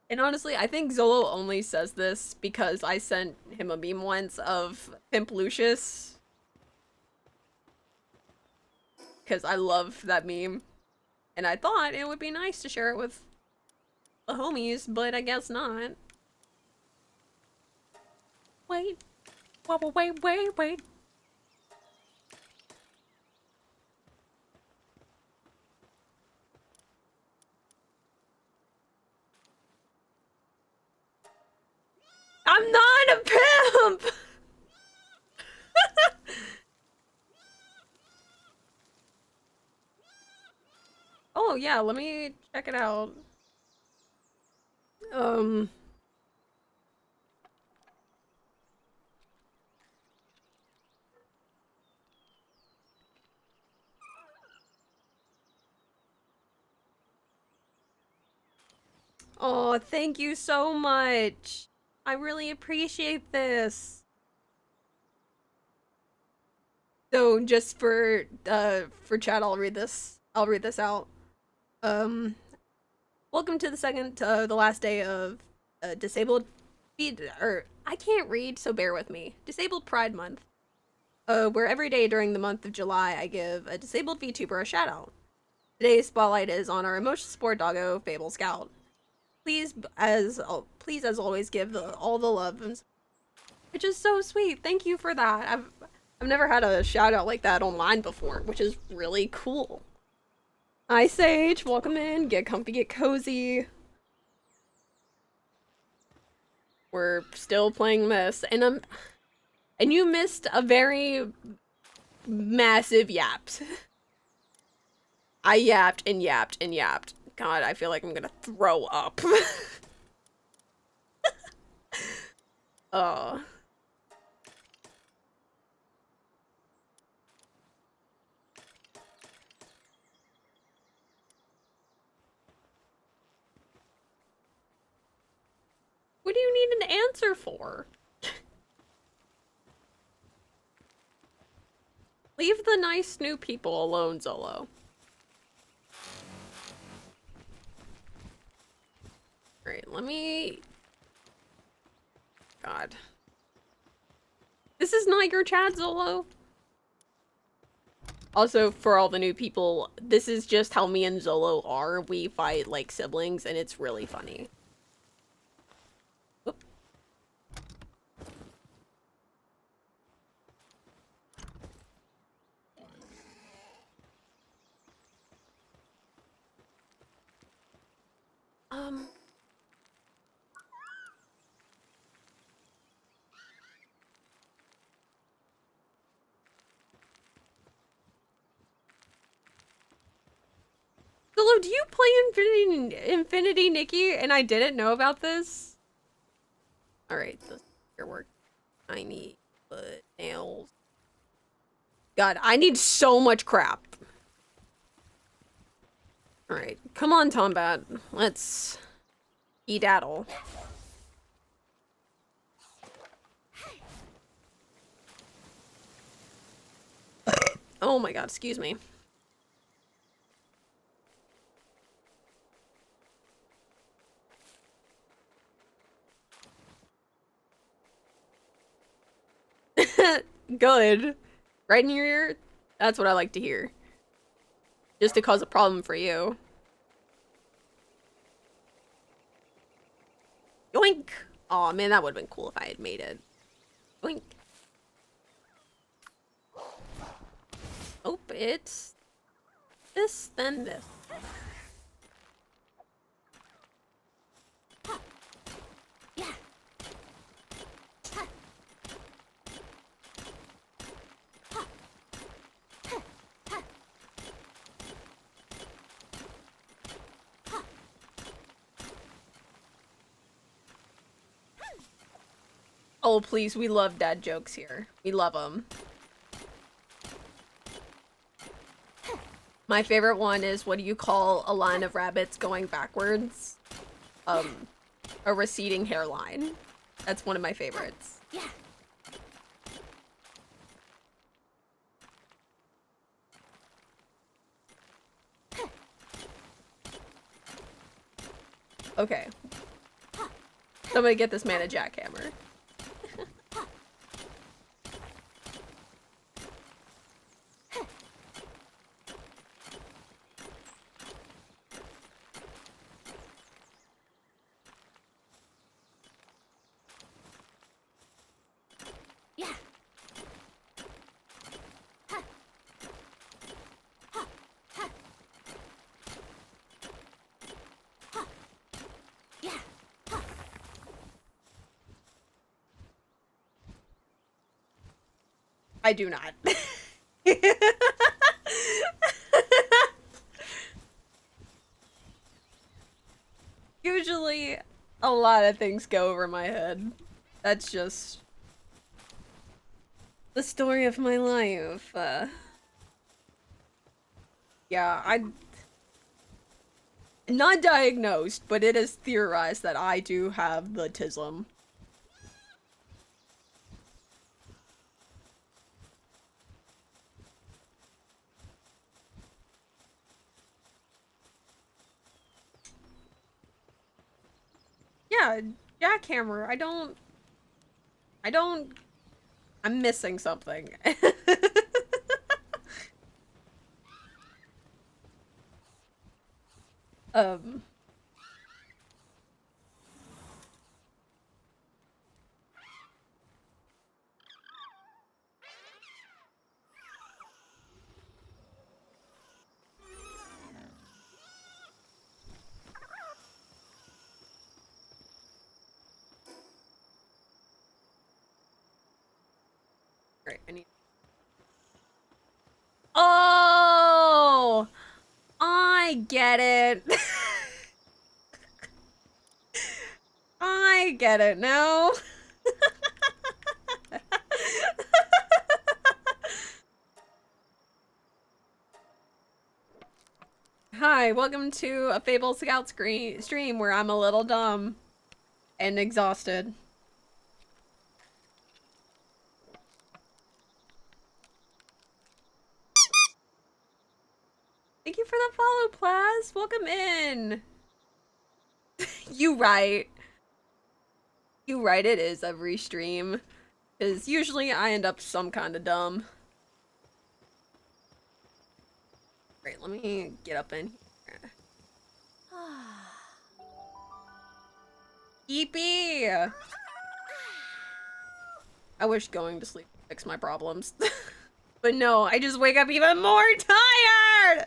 And honestly, I think Zolo only says this because I sent him a meme once of Pimp Lucius. Because I love that meme. And I thought it would be nice to share it with the homies, but I guess not. Wait. Wait. I'm not a pimp! Oh yeah, let me check it out. Um... Oh, thank you so much. I really appreciate this. So just for chat, I'll read this. I'll read this out. Um, welcome to the last day of disabled feed, or I can't read, so bear with me. Disabled Pride Month. Where every day during the month of July, I give a disabled VTuber a shout out. Today's spotlight is on our emotional support doggo, Fable Scout. Please as always give all the love, and which is so sweet. Thank you for that. I've never had a shout out like that online before, which is really cool. Hi Sage, welcome in. Get comfy, get cozy. We're still playing this, and you missed a very massive yapped. I yapped and yapped and yapped. God, I feel like I'm gonna throw up. Oh. What do you need an answer for? Leave the nice new people alone, Zolo. Alright, let me... God. This is not your chat, Zolo. Also, for all the new people, this is just how me and Zolo are. We fight like siblings, and it's really funny. Oop. Um... Zolo, do you play Infinity Nikki, and I didn't know about this? Alright, this here work. Tiny foot nails. God, I need so much crap. Alright, come on, Tombat. Let's edaddle. Oh my god, excuse me. Good. Right in your ear? That's what I like to hear. Just to cause a problem for you. Yoink! Aw, man, that would've been cool if I had made it. Yoink. Oh, it's this, then this. Oh, please, we love dad jokes here. We love them. My favorite one is, what do you call a line of rabbits going backwards? A receding hairline. That's one of my favorites. Yeah. Okay. Somebody get this man a jackhammer. I do not. Usually, a lot of things go over my head. That's just the story of my life. Yeah, I'm not diagnosed, but it is theorized that I do have the tism. Yeah, jackhammer. I'm missing something. Um, Right, I need. Oh, I get it. I get it now. Hi, welcome to a Fable Scout stream where I'm a little dumb and exhausted. Thank you for the follow, Plaz. Welcome in. You right. You right, it is every stream. Because usually I end up some kind of dumb. Right, let me get up in here. Eepee! I wish going to sleep would fix my problems. But no, I just wake up even more tired!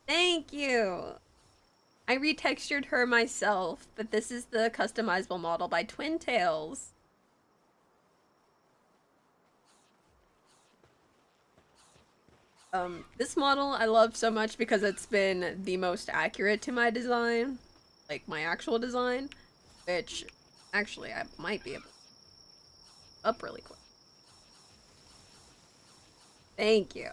Thank you. I retextured her myself, but this is the customizable model by Twin Tails. This model I love so much because it's been the most accurate to my design, like my actual design, which actually I might be able to up really quick. Thank you.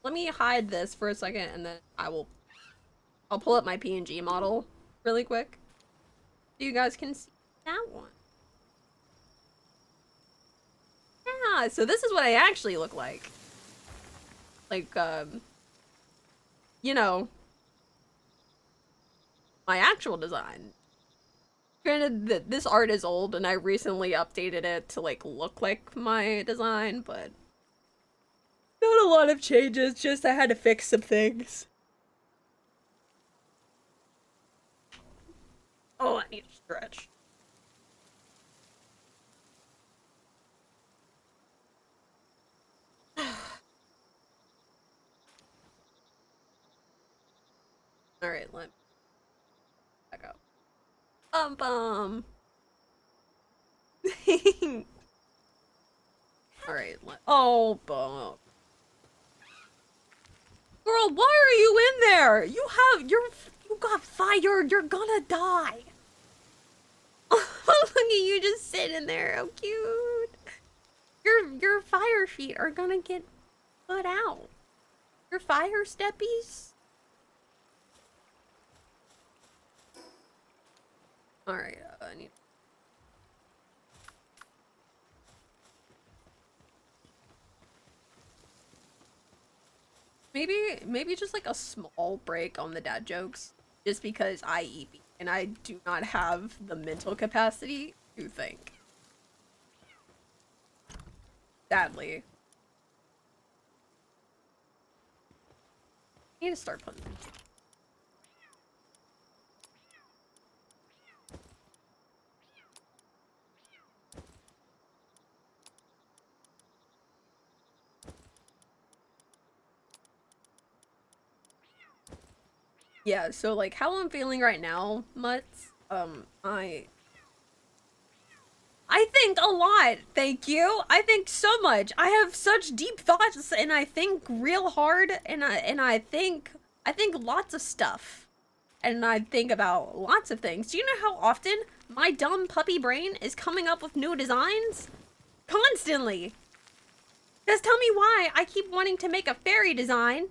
Let me hide this for a second and then I'll pull up my PNG model really quick so you guys can see that one. Yeah, so this is what I actually look like. Like, you know, my actual design. Granted, this art is old and I recently updated it to, like, look like my design, but not a lot of changes, just I had to fix some things. Oh, I need to stretch. Alright, let me back up. Bum. Alright, oh, bum. Girl, why are you in there? You got fired. You're gonna die. Look at you just sitting there. How cute. Your fire feet are gonna get put out. Your fire steppies. All right, I need. Maybe just like a small break on the dad jokes, just because I eat meat and I do not have the mental capacity to think. Sadly. I need to start putting them. Yeah, so like how I'm feeling right now, Mutts, I think a lot, thank you. I think so much. I have such deep thoughts and I think real hard and I think lots of stuff. And I think about lots of things. Do you know how often my dumb puppy brain is coming up with new designs? Constantly. Just tell me why I keep wanting to make a fairy design.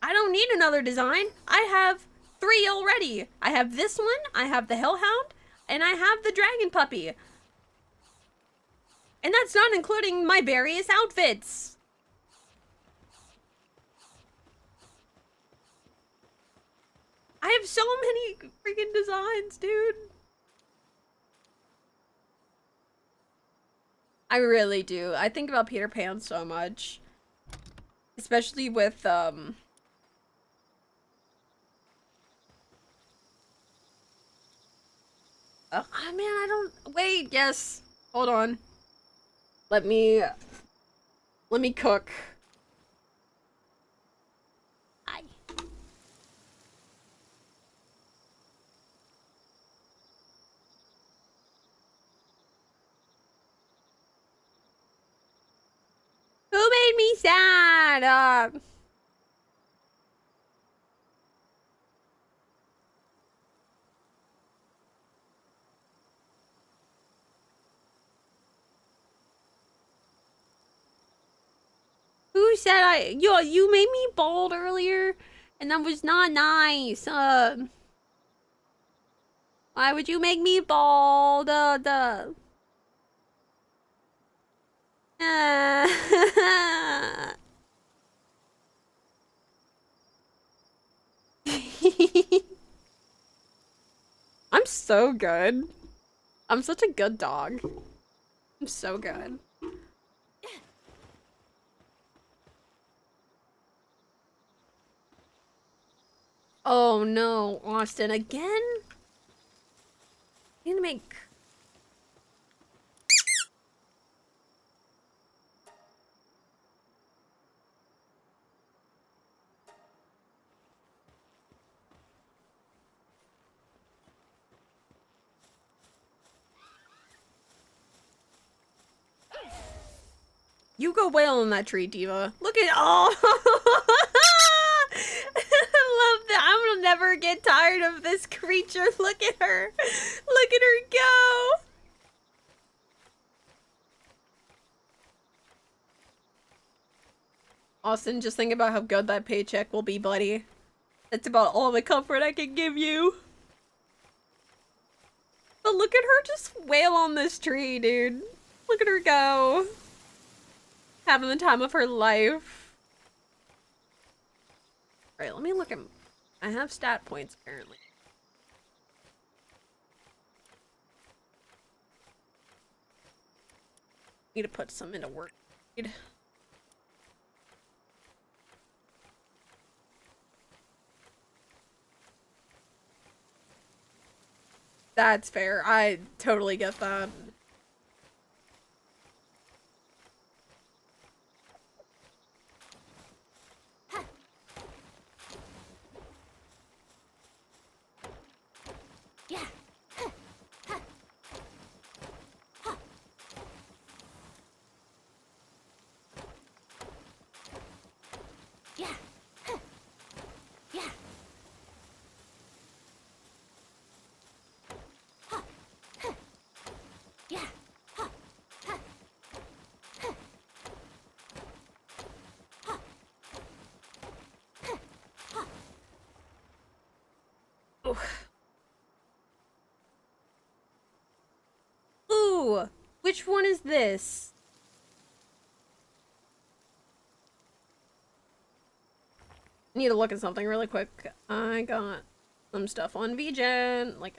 I don't need another design. I have 3 already. I have this one, I have the Hellhound, and I have the Dragon Puppy. And that's not including my various outfits. I have so many freaking designs, dude. I really do. I think about Peter Pan so much. Especially with, oh, man, I don't... Wait, yes. Hold on. Let me... Let me cook. Hi. Who made me sad? Who said you made me bald earlier? And that was not nice. Why would you make me bald? I'm so good. I'm such a good dog. I'm so good. Oh no, Austin, again? You gonna make... You go wail on that tree, Diva. Look at... Oh! I love that. I'm gonna never get tired of this creature. Look at her. Look at her go. Austin, just think about how good that paycheck will be, buddy. That's about all the comfort I can give you. But look at her just wail on this tree, dude. Look at her go. Having the time of her life. Alright, let me look at... I have stat points, apparently. Need to put some into work. That's fair. I totally get that. Ooh, which one is this? I need to look at something really quick. I got some stuff on VGen, like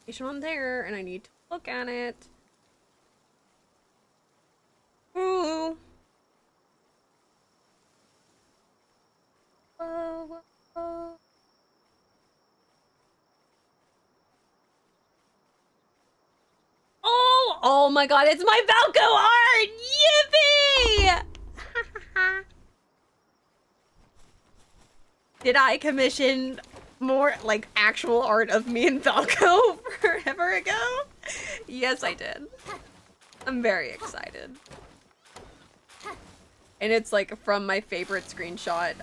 information on there, and I need to look at it. Ooh. Oh, oh. Oh, oh my god, it's my Valko art! Yippee! Did I commission more, like, actual art of me and Valko forever ago? Yes, I did. I'm very excited. And it's, like, from my favorite screenshot.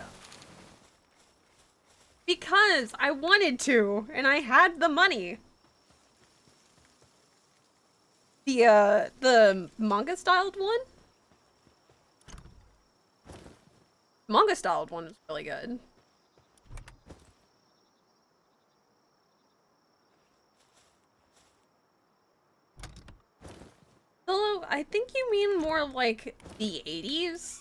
Because I wanted to, and I had the money. The manga-styled one? Manga-styled one is really good. Although, I think you mean more like the 80s?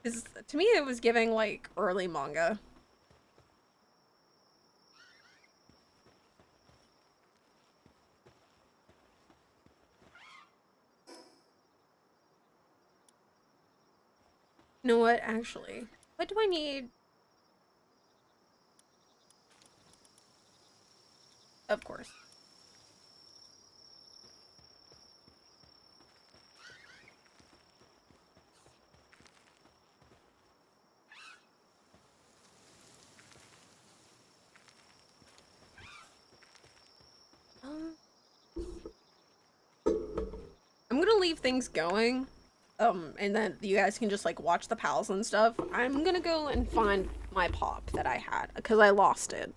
Because to me it was giving like early manga. You know what, actually? What do I need? Of course. Um, I'm gonna leave things going. And then you guys can just like watch the pals and stuff. I'm gonna go and find my pop that I had because I lost it.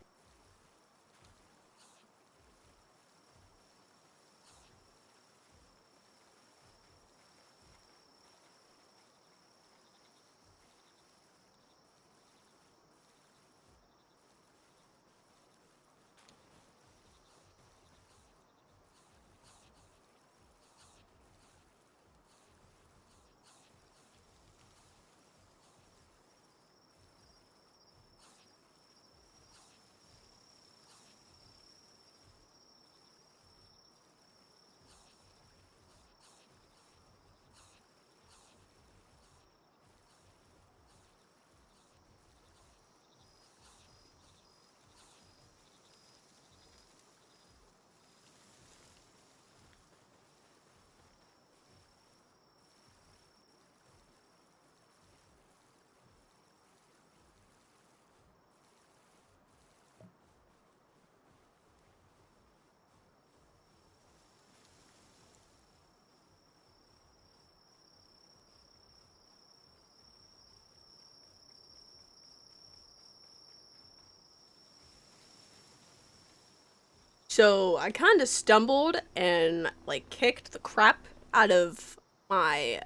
So I kind of stumbled and like kicked the crap out of my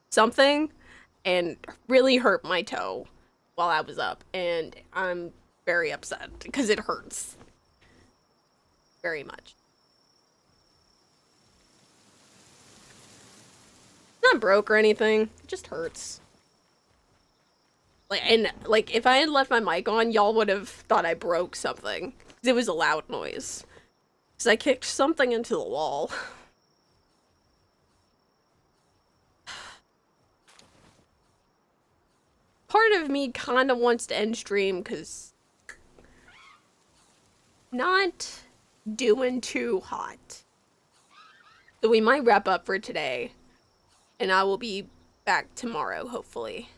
something and really hurt my toe while I was up. And I'm very upset because it hurts very much. It's not broke or anything, it just hurts. Like, and like if I had left my mic on, y'all would have thought I broke something. It was a loud noise. Because I kicked something into the wall. Part of me kind of wants to end stream because not doing too hot. So we might wrap up for today, and I will be back tomorrow, hopefully.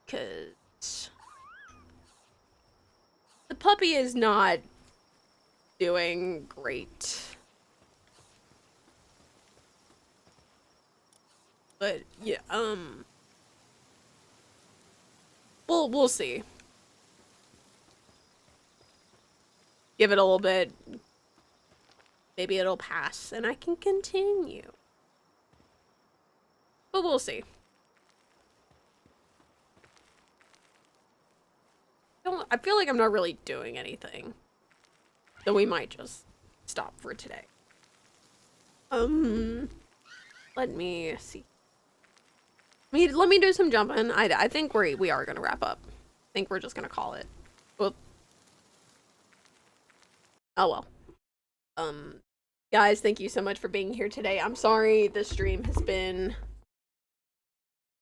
Because the puppy is not doing great. But yeah, we'll see. Give it a little bit. Maybe it'll pass and I can continue. But we'll see. I feel like I'm not really doing anything. So we might just stop for today. Let me see. Let me do some jumping. I think we are gonna wrap up. I think we're just gonna call it. Well, oh well. Guys, thank you so much for being here today. I'm sorry this stream has been.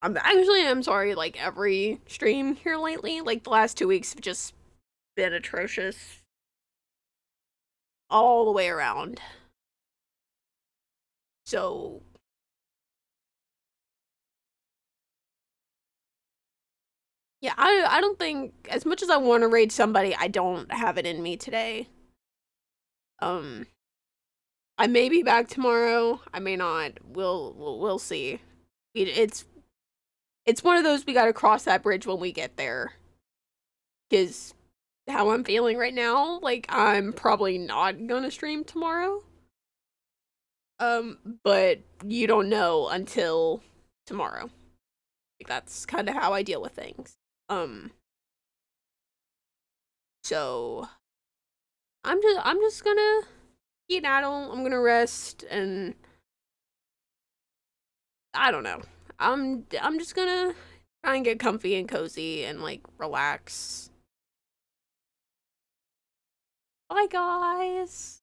I'm sorry. Like every stream here lately, like the last 2 weeks have just been atrocious, all the way around. So yeah, I don't think as much as I want to raid somebody, I don't have it in me today. I may be back tomorrow. I may not. We'll see. It's one of those we gotta cross that bridge when we get there. Because how I'm feeling right now, like I'm probably not gonna stream tomorrow. But you don't know until tomorrow. Like that's kind of how I deal with things. Um, so I'm just gonna skedaddle. I'm gonna rest and I don't know. I'm just gonna try and get comfy and cozy and like relax. Bye guys.